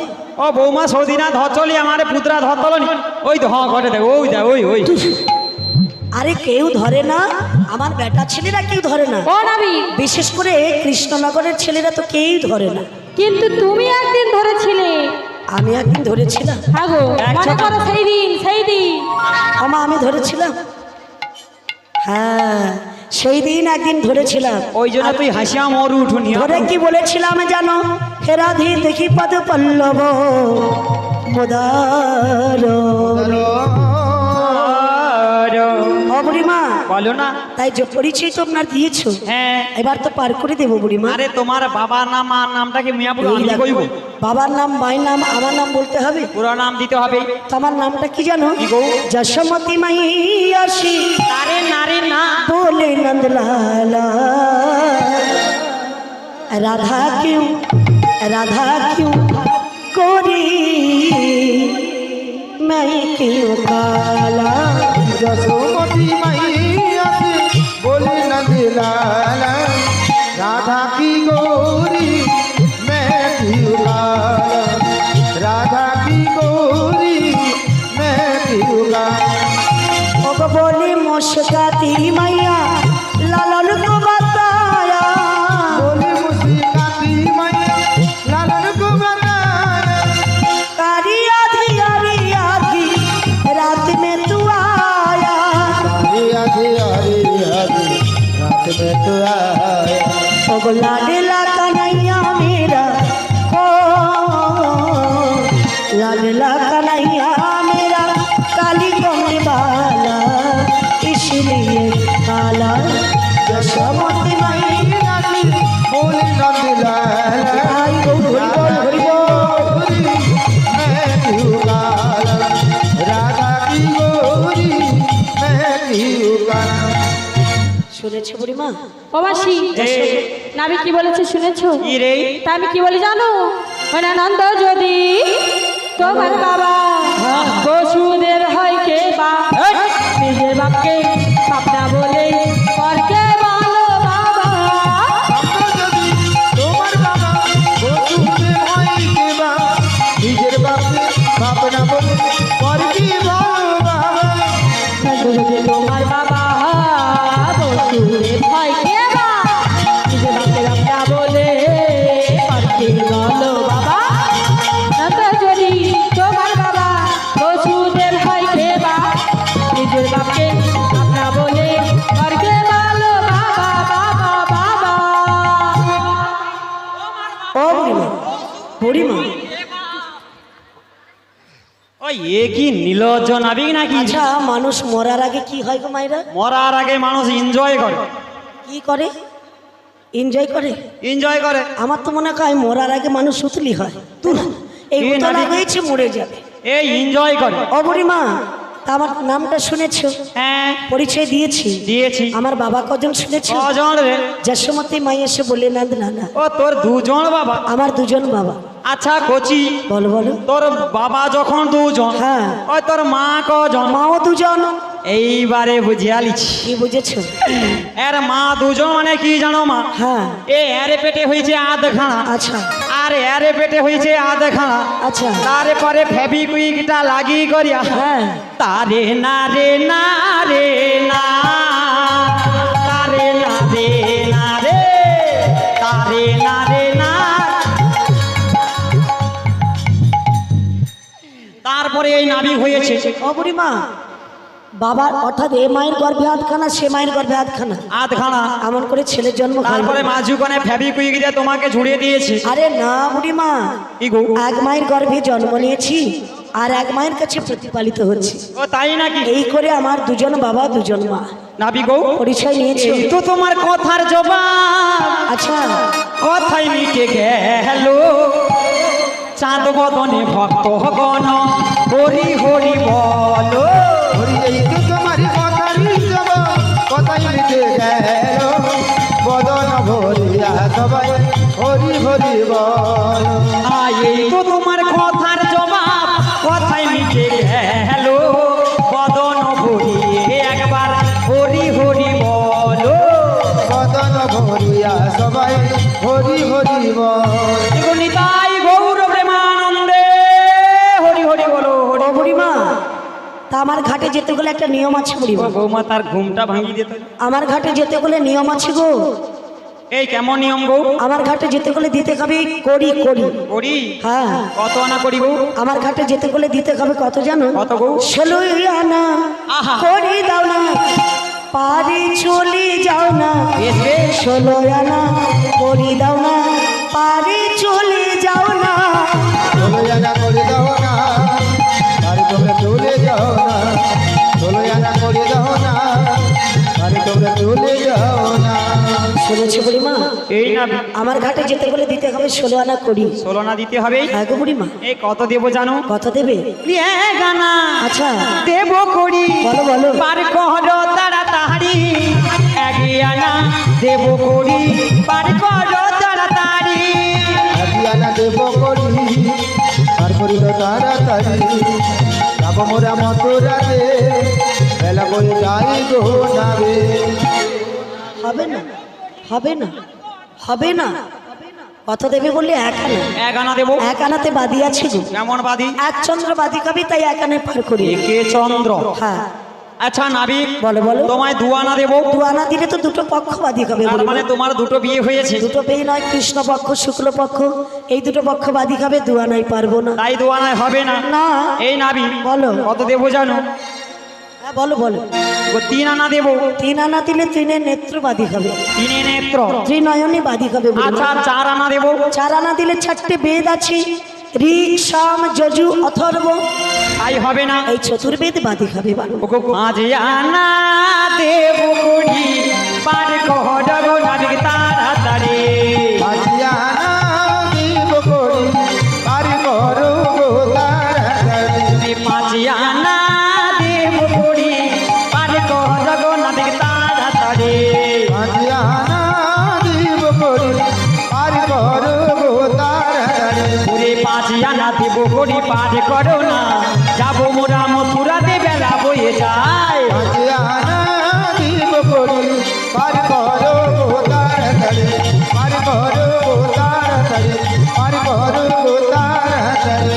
ও বৌমা সৌদিনা ধর চলি আমার পুত্রা ধর চলনি ওই তো হ্যাঁ ঘটে দেখ ওই দেখ ওই ওই আরে কেউ ধরে না, আমার বেটা ছেলেরা কেউ ধরে না, ও নাবি বিশেষ করে কৃষ্ণনগরের ছেলেরা তো কেউই ধরে না। কিন্তু তুমি একদিন ধরেছিলে আমি একদিন ধরেছিলাম। হ্যাঁ গো মনে করো সেই দিন আমা আমি ধরেছিলাম, হ্যাঁ সেই দিন একদিন ধরেছিলাম। ওই জন্য তুই হাসিয়া মর উঠুনি ধরে কি বলেছিলাম জানো? হে রাধি দেখি পদ পল্লব মোদার ও বুড়িমা বলো না তাই যে পরিচয় তো আপনার দিয়েছো, হ্যাঁ এবার তো পার করে দেবো বুড়িমা। আরে তোমার বাবার নাম আর নামটাকে মিয়াপুর এই আমি দেখো, কইব বাবার নাম মায়ের নাম আমার নাম বলতে হবে। পুরো নাম দিতে হবে তো আমার নামটা কি জানো? কি গো? যশোমতী মাই আসি তারে নারে না बोले नंदलाला राधा क्यों कोरी मैं क्यों काला। যশোমতী মাইয়া से बोले नंदलाला राधा की गोरी मैं क्यों लाला राधा की गोरी मैं क्यों लाला। ओ बोली मुस्काती मैया लालन को बताया बोले मुस्काती मैया लालन को बताया कारी आधी रात में तू आया। आधे आधे आधे रात में तो आया। ओ लाडला कन्हैया मेरा ओ लाडला कन्हैया मेरा काली कमर वाला इसलिए काला। यशोमती मैया की बोले नंदलाला आई गो हरि बोल मैं क्यों काला राधा की गोरी मैं क्यों काला। শুনেছো বুড়িমা? ও মাসি নাবি কি বলেছে শুনেছো? কি রে তা আমি কি বলি জানো? মানে আনন্দ যদি তোমার বাবা বসুদেব হয় কে বা নিজের বাপকে বাপনা বলে করকে বলো বাবা। যদি তোমার বাবা বসুদেব হয় কে বা নিজের বাপকে বাপ না বলে পর কি বলো বাবা। যদি তোমার বাবা বসুদেব হয় কে বা নিজের বাপকে বাপনা বলে করকে বলো বাবা। যদি তোমার বাবা বসুদেব হয় কে বা নিজের বাপকে বাপনা বলে করকে বলো বাবা বাবা বাবা। ও বুড়িমা বুড়িমা ওই এ কি নীলজ নাবিক নাকি আচ্ছা মানুষ মরার আগে কি হয় গো মায়েরা? মরার আগে মানুষ এনজয় করে কি করে? এনজয় করে? এনজয় করে আমার তো মনে হয় মরার আগে মানুষ উতলি হয়। তুই এই কি উতলা নানি? হয়েছে মরে যাবে। এই এনজয় করে ও বুড়িমা তা আমার নামটা শুনেছো? হ্যাঁ পরিচয় দিয়েছি। দিয়েছি আমার বাবা কজন শুনেছো? কজন রে যশোমতী মাই এসে বলে নন্দ নানা ও তোর দুজন বাবা আমার দুজন বাবা। আচ্ছা কোচি বলো বলো। তোর বাবা যখন দুজন হ্যাঁ। ওই তোর মা কজন মাও দুজন। এইবারে বুঝিয়া লিছি কি বুঝেছো? এর মা দুজন মানে কি জানো মা হ্যাঁ এ এরে পেটে হয়েছে আধখানা আচ্ছা আর এরে পেটে হয়েছে আধখানা আচ্ছা তারপরে ফেবিকুইকটা লাগি করিয়া হ্যাঁ তারে না রে না রে না তারে না রে না রে তারে না রে না তারপরে এই নাবি হয়েছে ও বুড়িমা বাবার অর্থাৎ এ মায়ের গর্ভে আধখানা, সে মায়ের গর্ভে আধখানা, আধখানা। এমন করে ছেলের জন্ম হয়। তারপরে মাজুকনে ফেবিকুইক দিয়ে তোমাকে ঝুড়িয়ে দিয়েছি। আরে না বুড়িমা, কি গো? এক মায়ের গর্ভে জন্ম নিয়েছি আর এক মায়ের কাছে প্রতিপালিত হচ্ছে। ও তাই নাকি? এই করে আমার দুজন বাবা দুজন মা নাবি গো, পরিচয় নিয়েছে। এই তো তোমার কথার জবাব, আচ্ছা, কথাই মিটে গেল। চাঁদ বদনে ভক্ত গণ হরি হরি বলো। হরি এই তো তোমারই কথারই জবাব, কথাই মিটে গেল। বদন ভরিয়া সবাই হরি হরি বল। এই তো তোমার কথার জবাব, কথাই মিটে গেল। বদন ভরিয়ে একবার হরি হরি বলো। বদন ভরিয়া সবাই হরি হরি বল। নিতাই গৌর প্রেমানন্দে হরি হরি বলো। ও বুড়িমা, তা আমার ঘাটে যেতে গেলে একটা নিয়ম আছে বুড়িমা। বৌমা তার ঘুমটা ভাঙিয়ে দিত। আমার ঘাটে যেতে গেলে নিয়ম আছে গো। এই কেমন নিয়ম গো? আমার ঘাটে যেতে গেলে দিতে হবে করি করি। করি? হ্যাঁ, কত আনা করি গো? আমার ঘাটে যেতে গেলে দিতে হবে কত জানো? কত গো? 16 আনা আহা। করি দাও না, পারি চলে যাও না। বেশ বেশ। 16 আনা করি দাও না, পারি চলে যাও না। চলো জানা করে দাও না, আর তোমরা চলে যাও না। চলো জানা করে দাও না, আর তোমরা চলে যাও না। শুনেছি বুড়িমা, এই না আমার ঘাটে যেতে গেলে দিতে হবে 16 আনা করি। 16 না দিতে হবে। হ্যাঁ গো বুড়িমা। এই কত দেবো জানো? কত দেবে? গানা আচ্ছা, দেব করি। বলো বলো। পার কর তাড়াতাড়ি। আনা দেব করি, পার কর তাড়াতাড়ি। আদিয়ানা দেব করি, আর করিল তাড়াতাড়ি। যাব মোরা মথুরাতে, বেলা বই যাই গো নাবে। হবে না, হবে না, হবে না। কত দেবে বললে? 1 আনা। 1 আনা দেবো। 1 আনাতে বাদি আছে গো। কেমন বাদি? 1 চন্দ্র বাদি খাবি, তাই 1 আনায় পার করি। একে চন্দ্র। হ্যাঁ, আচ্ছা নাবিক, বলো বলো। তোমায় 2 আনা দেবো। 2 আনা দিলে তো দুটো পক্ষ বাদি খাবে। তার মানে তোমার দুটো বিয়ে হয়েছে। দুটো পেয়ে নয়, কৃষ্ণ পক্ষ শুক্ল পক্ষ, এই দুটো পক্ষ বাদি খাবে। 2 আনায় পারবো না। তাই 2 আনায় হবে না। না। এই নাবি বলো। কত দেবো জানো? হ্যাঁ বলো বলো। 3 আনা দেবো। 3 আনা দিলে 3 নেত্র বাদি খাবে, 3 নেত্র। ত্রিনয়নে বাদি খাবে। আচ্ছা 4 আনা দেবো। 4 আনা দিলে 4টে বেদ আছে, ঋক সাম যজু অথর্ব, তাই হবে না। এই চতুর্বেদ বাদি খাবে। বলো। 5 আনা দেবো করি, পার কর গো নাবিক তাড়াতাড়ি। আদিয়ানা দেব করি, আর করো গো তাড়াতাড়ি। 5 আনা দেবো করি, পার কর গো নাবিক তাড়াতাড়ি। আদিয়ানা দেব করি, আর করো গো তাড়াতাড়ি। ওরে 5 আনা দেবো করি, পার করো না। যাবো মোরা মথুরাতে, বেলা বয়ে যায়। আদিয়ানা দেব করি, আর করো গো তাড়াতাড়ি। আর করো গো তাড়াতাড়ি, আর করো গো তাড়াতাড়ি।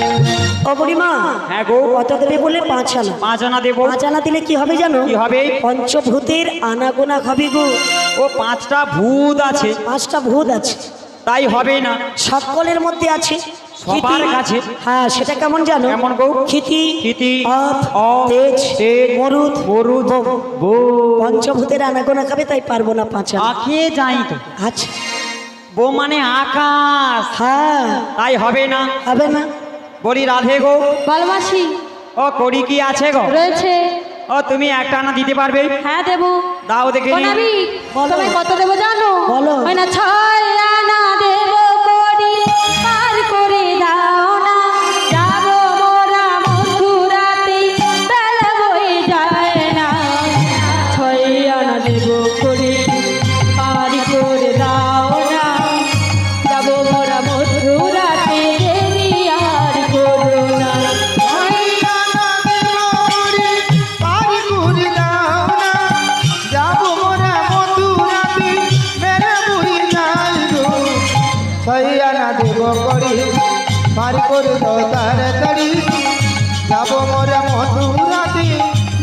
ও বুড়িমা, হ্যাঁ গো। কত দেবে বলে? 5 আনা। 5 আনা দেবো। 5 আনা দিলে কি হবে জানো? কি হবে? পঞ্চভূতের আনাগোনা খাবি গো। ও 5টা ভূত আছে, 5টা ভূত আছে, তাই হবে না। সকলের মধ্যে আছে। সবার ক্ষিতি। কাছে। হ্যাঁ, সেটা কেমন জানো? কেমন গো? ক্ষিতি, ক্ষিতি, অপ, অপ, তেজ, তেজ, মরুদ, মরুদ, বো। পঞ্চভূতের আনাগোনা খাবে, তাই পারবো না 5 আনা। আঁকে যাই তো। আচ্ছা, বো মানে আকাশ, হ্যাঁ, তাই হবে না। হবে না। বলি রাধে গো, বলমাসি ও করি কি আছে গো? রয়েছে। ও তুমি 1 আনা দিতে পারবে? হ্যাঁ দেবো। দাও দেখে নি। নাবিক, বলো। তুমি কত দেবো জানো? বলো। ওই না 6 আনা দেবো করি, পার করে দাও না। যাবো মোরা মথুরাতে, বেলা বয়ে যায় না। 6 আনা দেবো করি, পার করে দাও না। যাবো মোরা মথুরাতে, দেরি আর করো না। আদিয়ানা দেব করি, আর করে দাও না। যাব মোরা মথুরাতে, মেরে বুড়ি নাই গো। 6 আনা দেব করি, পার করে দাও তাড়াতাড়ি। যাব মোরা মথুরাতে,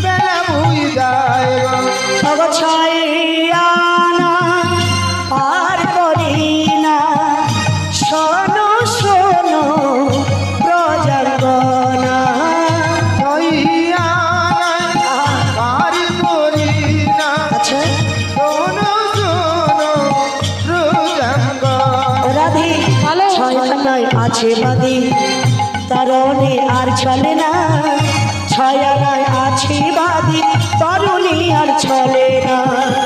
বেলা বুড়ি যায় গো। তবে 6 আনা পার করি না, শোনো শোনো ব্রজাঙ্গনা। 6 আনায় আছে বাদী তরণী আর চলে না, ছয়ানায় আছে বাদী তরণী আর চলে না।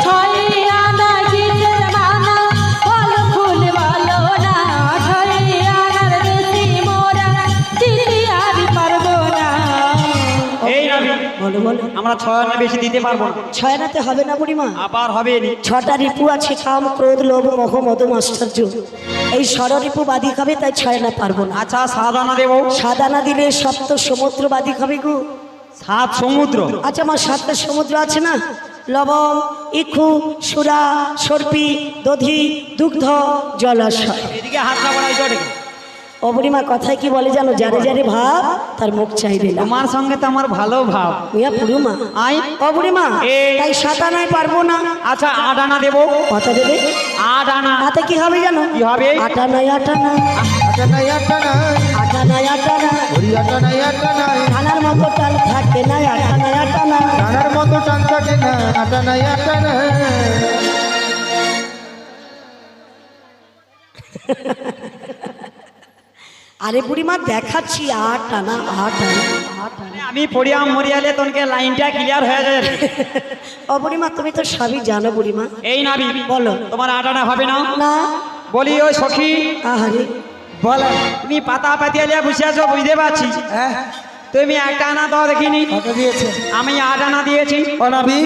ছয় আনা কিসের মানা ফল ফুল বলো না, ছয় আনার বেশি মোরা দিতে আর পারবো না। এই নাবি বলো বলো, আমরা 6 আনা বেশি দিতে পারবো না। ছয়ানাতে হবে না বুড়িমা? আবার হবে নি। 6টা রিপু আছে, কাম ক্রোধ লোভ মোহ মদ আশ্চর্য, এই ষড়রিপু বাদী খাবে, তাই 6 আনা পারবো না। আচ্ছা 7 আনা দেবো। সাদা না দিলে সপ্ত সমুদ্র বাদী খাবে গো। 7 সমুদ্র। আচ্ছা আমার 7টা সমুদ্র আছে না, লবণ ইক্ষু সুরা সর্পি দধি দুগ্ধ জলাশয়। এদিকে হাত না বাড়াই চটে। অবরিমা কথায় কি বলে জানো, যারে যারে ভাব তার মুখ চাইবে না। তোমার সঙ্গে তো আমার ভালো ভাব। মিয়া পুরুমা আই অবরিমা, এই। তাই 7 আনায় পারবো না। আচ্ছা 8 আনা দেবো। কত দেবে? 8 আনা। তাতে কি হবে জানো? কি হবে? 8 আনায় 8 আনা, 8 আনায় 8 আনায়, 8 আনায় 8 আনা, ওই 8 আনায় 8 আনায়, খানার মতো টাল থাকে না, 8 আনায় 8 আনা। রানার মতো টান থাকে না, 8 আনায় 8 আনায়। আরে বুড়িমা দেখাচ্ছি 8 আনা 8 আনা 8 আনা। আমি পড়িয়া মরিয়ালে তোনকে লাইনটা ক্লিয়ার হয়ে যাবে। ও বুড়িমা তুমি তো সবই জানো বুড়িমা। এই নাবি বলো। তোমার 8 আনা হবে না? না বলি ওই সখী আহারে, বলেন। তুমি পাতা পাতিয়ালিয়া বসে আছো বুঝতে পারছি। হ্যাঁ, তুমি 1 আনা দাও দেখিনি। কত দিয়েছে? আমি 8 আনা দিয়েছি। ও নাবি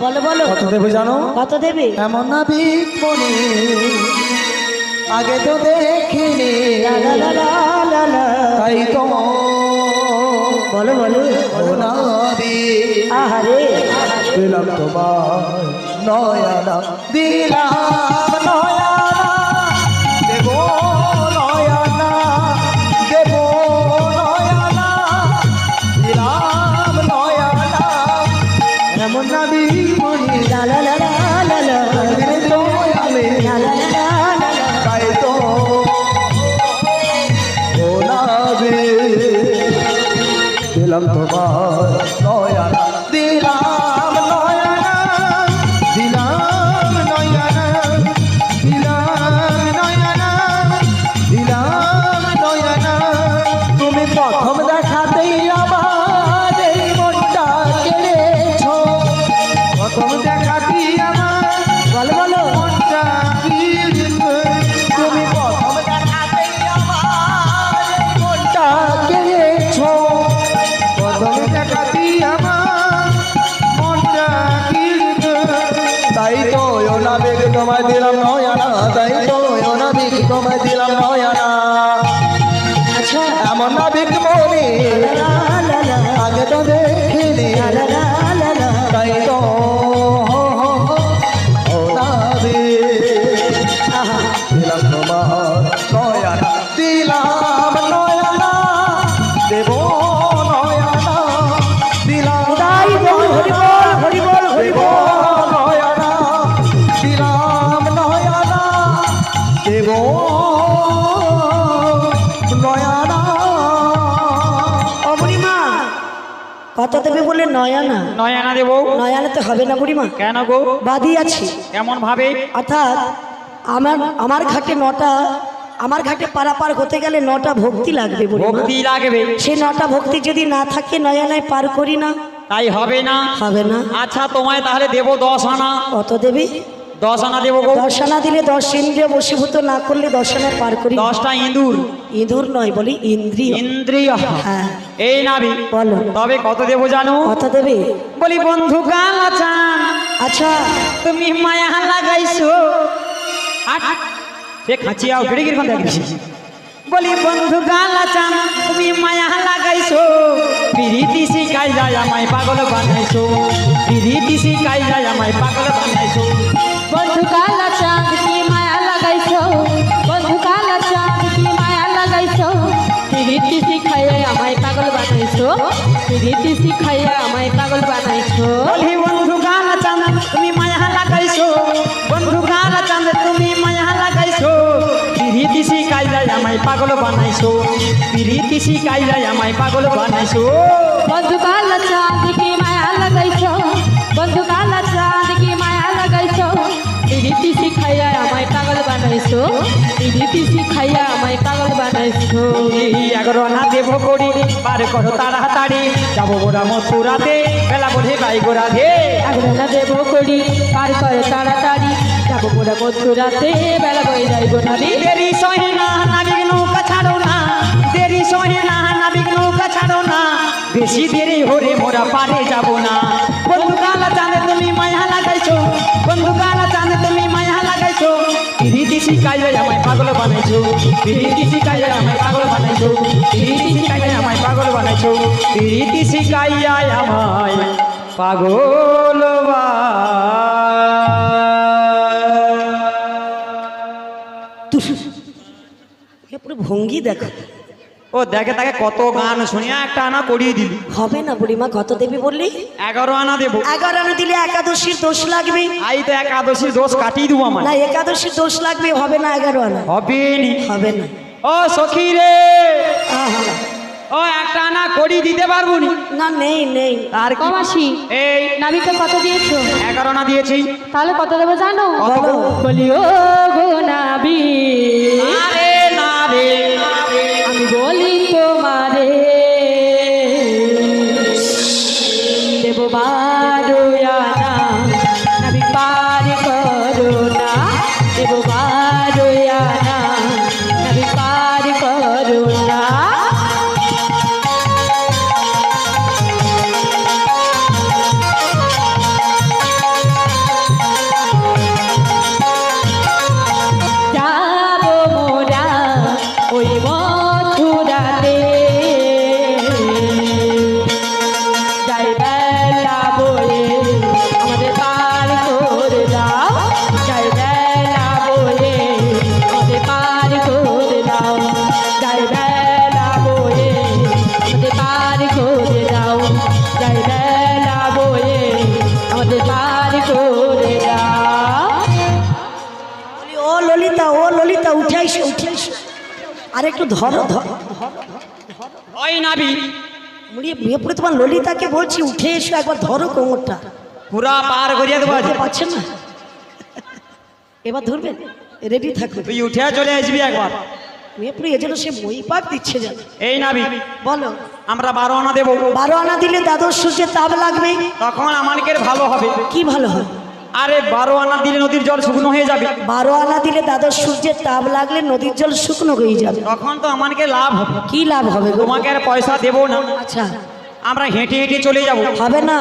বলো বলো, কত দেবে জানো? কত দেবে? এমন নাবিক মনে আগে তো দেখিনি, লা লা লা লা লা লা। তাই তো বলো বলো, ও নাবিক আহারে দিলাম তোমার নয়ানা, দিলাম নয়ানা, দেব নয়ানা, দেব নয়ানা, দিলাম নয়ানা, এমন নাবিক মনে লা লা লা লা লা লা, দিলে তো আমি লা লা লা লা লা লা। তাই তো ও নাবিক দিলাম তোমার নয়ানা, দিলাম নয়ানা, দিলাম নয়ানা, দিলাম নয়ানা, দিলাম নয়ানা। তুমি প্রথম দেখাতেই আমার এই মনটা কেড়েছো, প্রথম দেখাতেই আমার বলো বলো, মনটা কেড়েছো। তুমি প্রথম দেখাতেই আমার এই মনটা কেড়েছো, প্রথম দেখাতেই আমার মনটা কেড়েছো। তাই তো ও নাবিক তোমায় দিলাম নয়ানা, তাই তো ও নাবিক তোমায় দিলাম নয়ানা। আচ্ছা এমন নাবিক মনে লা লা লা আগে তো দেখিনি, লা লা লা লা লা। তাই তো ও নাবিক আহা, দিলাম তোমার নয়ানা, দিলাম নয়ানা, দেব নয়ানা, দিলাম তাই বল, হরি বল হরি বল হরি দেব বল। নয়ানা, দিলাম নয়ানা, দেব নয়ানা। ও বুড়িমা কত দেবে বলে? 9 আনা। 9 আনা দেবো। 9 আনাতে হবে না বুড়িমা, কেন গো? বাদি আছে। কেমন ভাবে? অর্থাৎ আমার ঘাটে 9টা, আমার ঘাটে পারাপার হতে গেলে 9টা ভক্তি লাগবে বুড়িমা। ভক্তি লাগবে। সেই 9টা ভক্তি যদি না থাকে 9 আনায় পার করি না, তাই হবে না। হবে না। আচ্ছা তোমায় তাহলে দেবো 10 আনা। কত দেবে? 10 আনা দেবো গো। 10 আনা দিলে 10 ইন্দ্রিয় বশীভূত না করলে 10 আনায় পার করি। 10টা ইঁদুর। ইঁদুর নয় বলি ইন্দ্রিয়। ইন্দ্রিয়। হ্যাঁ এই নাবি বলো, তবে কত দেবো জানো? কত দেবে? বলি বন্ধু কালাচান আচ্ছা তুমি মায়া লাগাইছো। সে খাচিয়া খিড়কির কোন দেখছি। বলি বন্ধু কালাচান তুমি মায়া লাগাইছো, পিরিতি শিখাই যায় আমায় পাগল বানাইছো, পিরিতি শিখাই যায় আমায় পাগল বানাইছো। বন্ধু কালা চাঁদ কি মায়া লাগাইছো, বন্ধু কালা চাঁদ কি মায়া লাগাইছো, প্রীতি শিখাইয়া আমায় পাগল বানাইছো, প্রীতি শিখাইয়া আমায় পাগল বানাইছো। বলি বন্ধু কালাচান তুমি মায়া লাগাইছো, বন্ধু কালাচান তুমি মায়া লাগাইছো, পিরিতি শিখাই যায় আমায় পাগল বানাইছো, পিরিতি শিখাই যায় আমায় পাগল বানাইছো। বন্ধু কালা চাঁদ কি মায়া লাগাইছো, বন্ধু কালা চাঁদ কি মায়া লাগাইছো, প্রীতি শিখাইয়া আমায় পাগল বানাইছো। বানাইছো দিদি পিসি খাইয়া আমায় পাগল বানাইছো 11 আনা দেব করি বার করো তাড়াতাড়ি যাবো গোরা মথুরাতে বেলা বলে বাইগো রাধে আগ্রহণা দেব করি পার করে তাড়াতাড়ি যাবো মোরা মথুরাতে বেলা বই যাইব নদী দেরি সহে না নাবিক নৌকা ছাড়ো না দেরি সহে না নাবিক নৌকা ছাড়ো না বেশি দেরি হরে মোরা পারে যাব না বন্ধু কালা চাঁদে তুমি মায়া লাগাইছো বন্ধু কালা চাঁদে তুমি মায়া লাগাইছো রীতি শিখাইয়া আমায় পাগল বানাইছো রীতি শিখাইয়া আমায় পাগল বানাইছো রীতি শিখাইয়া আমায় পাগল বানাইছো রীতি শিখাইয়া আমায় পাগল পুরো ভঙ্গি দেখো। ও দেখে তাকে কত গান শুনিয়া একটা আনা করিয়ে দিলি হবে না বুড়িমা, কত দেবী বললি? 11 আনা দেবো 11 আনা দিলে একাদশীর দোষ লাগবে। আই তো একাদশীর দোষ কাটিয়ে দেবো আমার না, একাদশীর দোষ লাগবে, হবে না 11 আনা, হবে নি হবে না। ও সখী রে আহা, ও একটা আনা করিয়ে দিতে পারবো নি না নেই নেই। আর কি কমাসি এই নাবিককে কত দিয়েছো? 11 আনা দিয়েছি তাহলে কত দেবো জানো? কত গো? বলি ও গো নাবি আরে না রে আমি বলি তোমারে দেব 12 আনা নাবিক পার করো না দেব 12 আনা নাবিক পার করো না যাবো মোরা ওই মথুরাতে যাই বেলা বয়ে আমাদের পার করে দাও যাই বেলা বয়ে আমাদের পার করে দাও যাই বেলা বয়ে আমাদের পার করে দাও যাই বেলা বয়ে আমাদের পার করে দাও বলি, ও ললিতা, ও ললিতা, উঠে আইসো, উঠে আইসো। আর একটু ধরো ধরো। ওই নাবি মুড়িয়ে পুরো তোমার ললিতাকে বলছি উঠে এসো, একবার ধরো কোমরটা। পুরা পার করিয়ে দেবো আজ। ধরতে পারছেন না? এবার ধরবেন, রেডি থাকবে। তুই উঠে চলে আসবি একবার মেয়েপুরি এজন্য সে মই পাক দিচ্ছে জানো। এই নাবি বলো, আমরা 12 আনা দেবো 12 আনা দিলে দ্বাদশ সূর্যের তাপ লাগবে। তখন আমাদের ভালো হবে কি ভালো হয়? আরে 12 আনা দিলে নদীর জল শুকনো হয়ে যাবে 12 আনা দিলে দ্বাদশ সূর্যের তাপ লাগলে নদীর জল শুকনো হয়ে যাবে। তখন তো আমাদের লাভ হবে কি লাভ হবে গো? তোমাকে আর পয়সা দেবো না আচ্ছা, আমরা হেঁটে হেঁটে চলে যাব হবে না,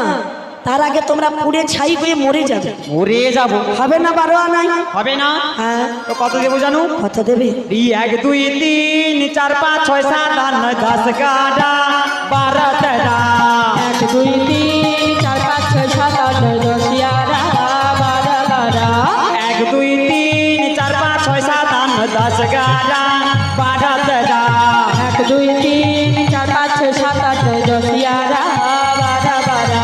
তার আগে তোমরা পুড়ে ছাই হয়ে মরে যাবে। মরে যাব হবে না 12 আনায়? হবে না হ্যাঁ, তো কত দেবো জানো কত দেবে? 1 2 3 4 5 6 7 8 9 10 11 12 13 1 2 3 4 5 6 7 8 9 10 11 12 12 1 2 3 4 5 6 7 8 9 10 11 12 13 1 2 3 4 5 6 7 8 9 10 11 12 12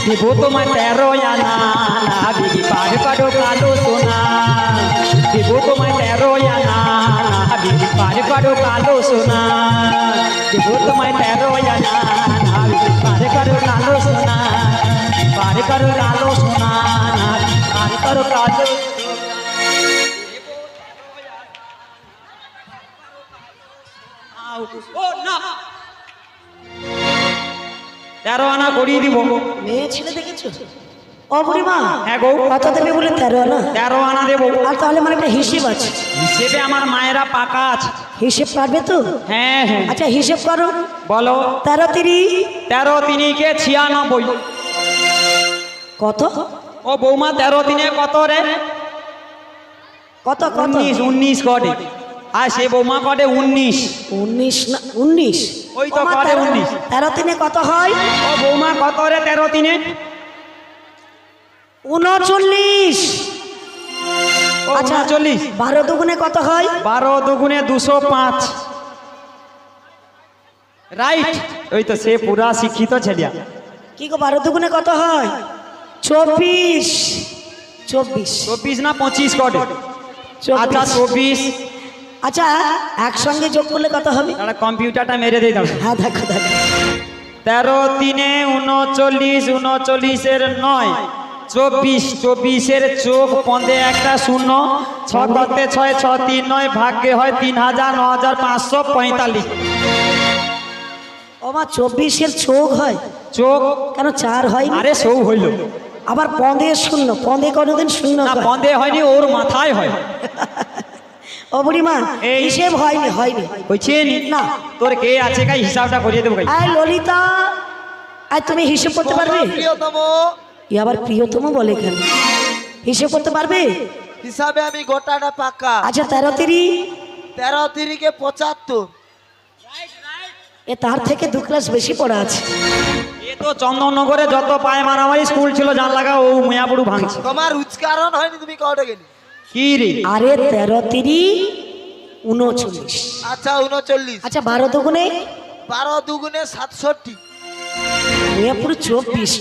দেবো তোমায় 13 আনা নাবিকি পার পাড়ো কালো সোনা দেবো তোমায় 13 আনা নাবিকি পার পাড়ো কালো সোনা দেবো তোমায় 13 আনা নাবিকি পার পাড়ো কালো সোনা পার করো কালো সোনা পার করো কালো ও না 13 আনা করিয়ে দিব মেয়ে ছেলে দেখেছো? ও বুড়িমা, হ্যাঁ গো কত দেবে বলে 13 আনা? 13 আনা দেবো আর তাহলে মানে একটা হিসেব আছে, হিসেবে আমার মায়েরা পাকা আছে হিসেব পারবে তো? হ্যাঁ হ্যাঁ আচ্ছা হিসেব করো। বলো 13 3 13 তিনিকে 96 কত? ও বৌমা 13 দিনে কত রে কত কত? 19 কটে আর সে বৌমা কটে 19 19 না 19? ওই তো করে 19 13 তিনে কত হয়? ও বৌমা কত রে 13 দিনে 39। ও আচ্ছা 39 12 দুগুণে কত হয়? 12 দুগুণে 205 রাইট ওই তো সে পুরা শিক্ষিত ছেলিয়া কি গো 12 দুগুণে কত হয়? 24। 24 24 না 25 কটে 24। আচ্ছা 24 আচ্ছা একসঙ্গে যোগ করলে কত হবে? তাহলে কম্পিউটারটা মেরে দেই দাও হ্যাঁ দেখো দেখো। 13 তিনে 39 39 এর 9 24 চোখ পন্দে একটা শূন্য, 6 করতে 6, 6 3 9, ভাগ্যে হয় 3000, 9545। আমার 24 চোখ হয় চোখ কেন 4 হয়? আরে সৌ হইল আবার পদে শূন্য, পদে কোনোদিন শূন্য না, হয়? পন্দে হয়নি, ওর মাথায় হয়। ও বুড়িমা এই- হিসেব হয়নি, হয়নি। হয়েছে নি? না। তোর কে আছে কাই হিসাবটা করিয়ে দেবো কাই। আয় ললিতা, আয় তুমি হিসেব করতে পারবে? প্রিয়তম ই আবার প্রিয়তম বলে কেন? হিসেব করতে পারবে? হিসাবে আমি গোটাটা পাকা। আচ্ছা 13 3 13 তিরিকে 75। এ তার থেকে 2 ক্লাস বেশি পড়া আছে। এ তো চন্দননগরে যত পায় মারামারি স্কুল ছিল জান লাগা ও মুয়াবুড়ু ভাঙছে। তোমার উচ্চারণ হয়নি, তুমি কটা গেলি? কি রে? আরে 13 3 39। আচ্ছা 39। আচ্ছা 12 দুগুণে 12 দুগুণে 67। মেয়ে পুরো 24।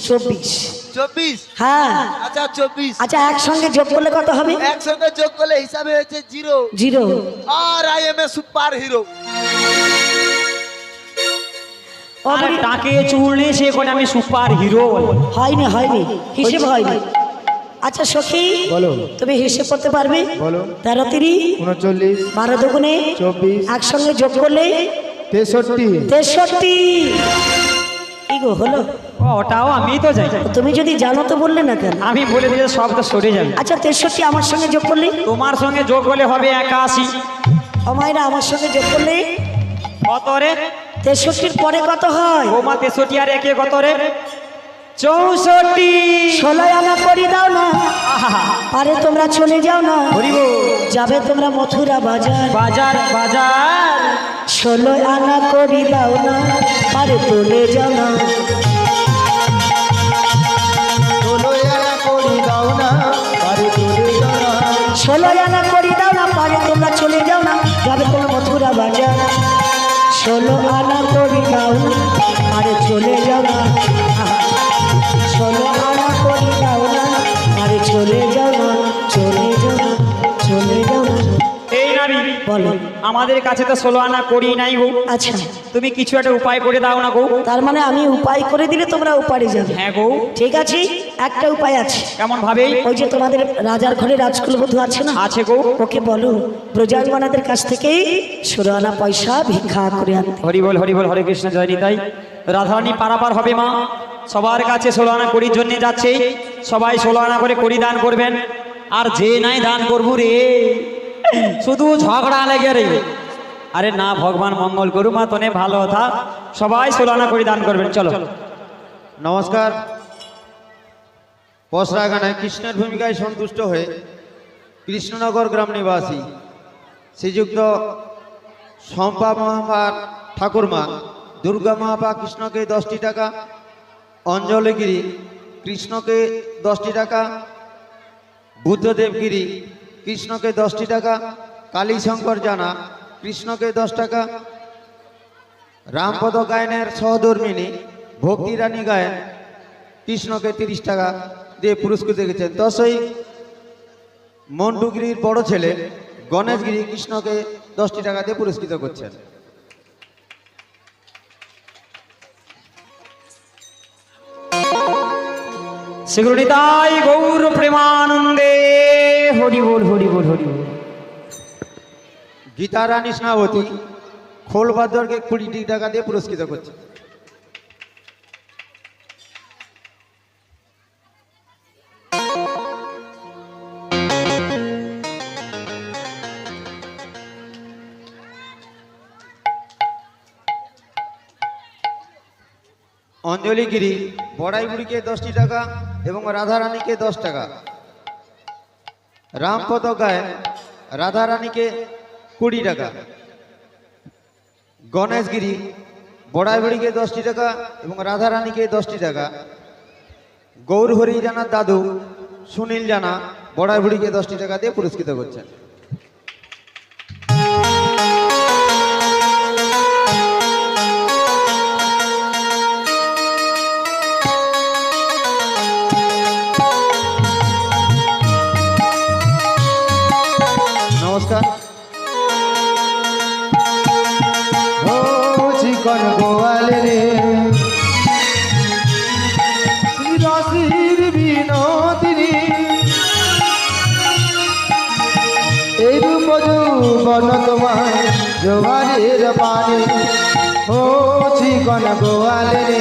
24। হ্যাঁ। আচ্ছা 24। আচ্ছা একসঙ্গে যোগ করলে কত হবে? একসঙ্গে যোগ করলে হিসাবে হয়েছে 0। 0। আর I am a super hero. ও আরে বুড়ি, টাকে চুল নেই সে কোন আমি সুপার হিরো। হয়নি হয়নি, হিসেব হয়নি। আচ্ছা সখী বলো। তুমি হিসেব করতে পারবে? বলো। 13 3 39 12 দুগুণে 24 একসঙ্গে যোগ করলে 63 63। কি গো হলো? ওটাও আমি তো যাই। তুমি যদি জানো তো বললে না কেন? আমি বলে দিলে সব তো সরে যাবে। আচ্ছা 63 আমার সঙ্গে যোগ করলে? তোমার সঙ্গে যোগ হলে হবে 81। ও মায়েরা আমার সঙ্গে যোগ করলে কত রে? 63 পরে কত হয়? বৌমা 63 আর একে কত রে? 64। 16 আনা করি দাও না, আহা, আরে তোমরা চলে যাও না, হরিব যাবে তোমরা মথুরা বাজার। বাজার বাজার। 16 আনা করি দাও না, আরে চলে যাও না। করি দাও না, আরে তোরে দাও না। 16 আনা করি দাও না, পারে তোমরা চলে যাও না, যাবে তোমরা মথুরা বাজার। 16 আনা করি দাও না, আরে চলে যাও না। 16 আনা করি দাও না, আরে চলে যাও না, চলে যাও না, চলে যাও না। এই নারী বলো। আমাদের কাছে তো 16 আনা করি নাই গো। আচ্ছা তুমি কিছু একটা উপায় করে দাও না গো। তার মানে আমি উপায় করে দিলে তোমরা উপারে যাবে? হ্যাঁ গো। ঠিক আছে, একটা উপায় আছে। কেমন ভাবে? ওই যে তোমাদের রাজার ঘরে রাজকুলবধূ আছে না, আছে গো। ওকে বলো প্রজাঙ্গনাদের কাছ থেকে 16 আনা পয়সা ভিক্ষা করে আনতে। হরি বল হরি বল, হরে কৃষ্ণ জয় নিতাই। রাধারানী পারাপার হবে মা, সবার কাছে 16 আনা করির জন্য যাচ্ছে। সবাই 16 আনা করে করি দান করবেন। আর যে নাই দান করবো রে, শুধু ঝগড়া লেগে রে। আরে না, ভগবান মঙ্গল করু মা, তনে ভালো থাক। সবাই 16 আনা করি দান করবেন। চলো। নমস্কার। পসরা গানে কৃষ্ণের ভূমিকায় সন্তুষ্ট হয়ে কৃষ্ণনগর গ্রাম নিবাসী শ্রীযুক্ত শম্পা মহাপার ঠাকুরমা দুর্গা মহাপা কৃষ্ণকে 10টি টাকা, অঞ্জলিগিরি কৃষ্ণকে 10টি টাকা, বুদ্ধদেবগিরি কৃষ্ণকে 10টি টাকা, কালীশঙ্কর জানা কৃষ্ণকে 10 টাকা, রামপদ গায়নের সহধর্মিনী ভক্তি রানী গায়ন কৃষ্ণকে 30 টাকা দিয়ে পুরস্কৃত গেছেন। তসই মন্টুগিরির বড় ছেলে গণেশগিরি কৃষ্ণকে 10টি টাকা দিয়ে পুরস্কৃত করছেন। শ্রীগুরুনিতাই গৌর প্রেমানন্দে হরি বল হরি বল হরি বল। গীতা রানী স্নাবতী খোলবাদরকে 20 টাকা দিয়ে পুরস্কৃত করছে। অঞ্জলিগিরি বড়াইগুড়িকে 10টি টাকা এবং রাধারানীকে 10 টাকা, রামপদ গায়ন রাধারানীকে 20 টাকা, গণেশগিরি বড়াইগুড়িকে 10টি টাকা এবং রাধারানীকে 10টি টাকা, গৌরহরি জানার দাদু সুনীল জানা বড়াইগুড়িকে 10টি টাকা দিয়ে পুরস্কৃত করছেন। নমস্কার। চিকন গোয়াল রে রসির বিনোদ এই রূপ যৌবন তোমার জোয়ারের পানি ও চিকন গোয়ালে রে।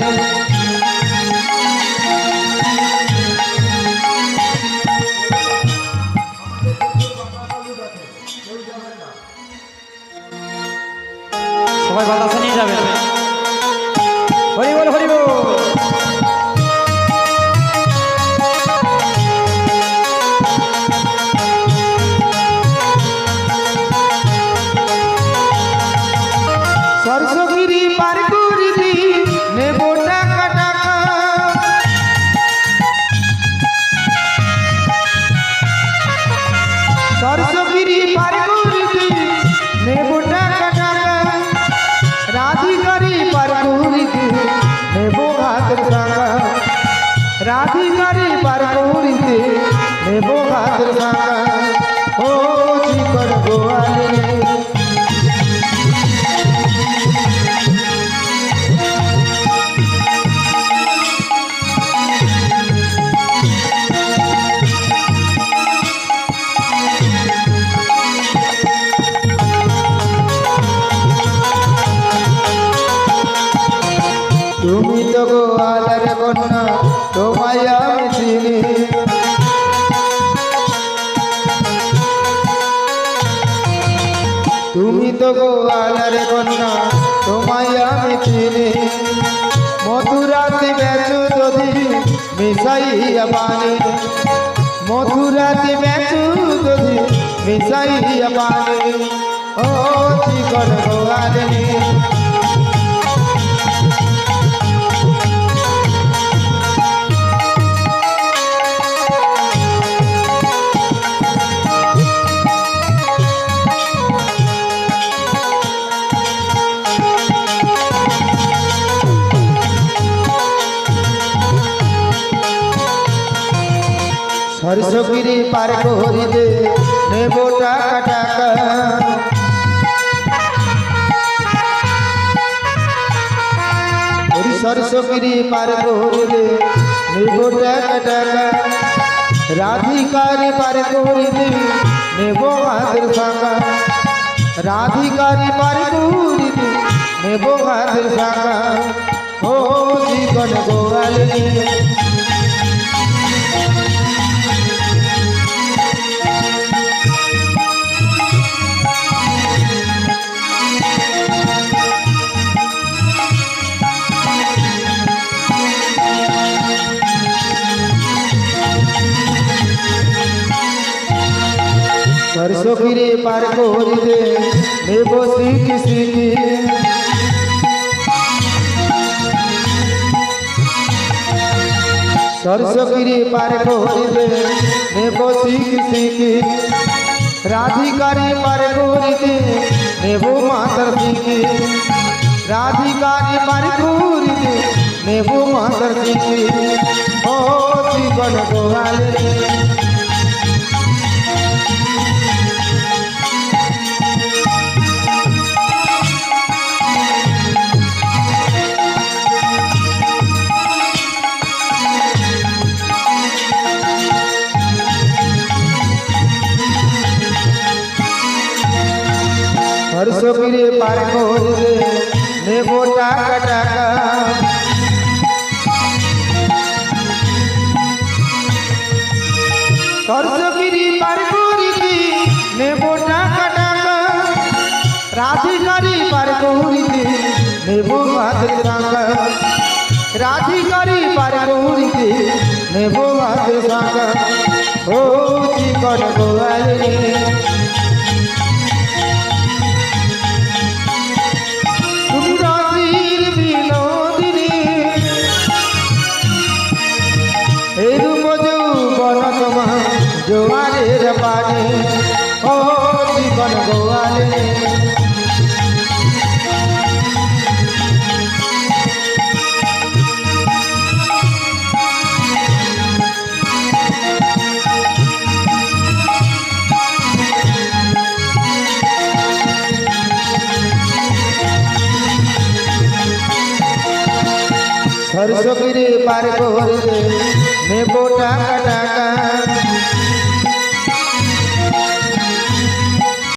সবাই বাতাসে নিয়ে যাবে। হরি বল হরি বল। সরসগিরি পার করিতে নেব টাকা টাকা সরসগিরি পার করিতে নেব টাকা টাকা রাধিকারি পার করিতে নেব হাতের টাকা রাধিকারি পার করিতে নেব হাতের টাকা ও চিকন গোয়ালে রে। তুমি তো গোয়ালের কন্যা তোমায় আমি চিনি তুমি তো গোয়ালের কন্যা তোমায় আমি চিনি মথুরাতে বেচো যদি মিশাইয়া পানি মথুরাতে বেচো যদি মিশাইয়া পানি ও চিকন গোয়ালে সরসগিরি পার করিতে নেব টাকা টাকা সরসগিরি পার করিতে নেব টাকা টাকা রাধিকারি পার করিতে নেব হাতের শাখা রাধিকারি পার করিতে নেব হাতের শাখা ও চিকন গোয়ালে সরসগিরি পার করিতে নেব শিখি শিখি সরসগিরি পার করিতে নেব শিখি শিখি রাধিকারি পার করিতে নেব মাতার শিখি রাধিকারি পার করিতে নেব মাতার শিখি ও চিকন গোয়ালে সরসগিরি পার করিতে নেব টাকা টাকা সরসগিরি পার করিতে নেব টাকা টাকা রাধিকারি পার করিতে নেব হাতের শাখা রাধিকারি পার করিতে নেব হাতের শাখা ও চিকন গোয়ালে জোয়ারের পানি ও জীবন গোয়ালে সরসগিরি পার করিতে নেব টাকা টাকা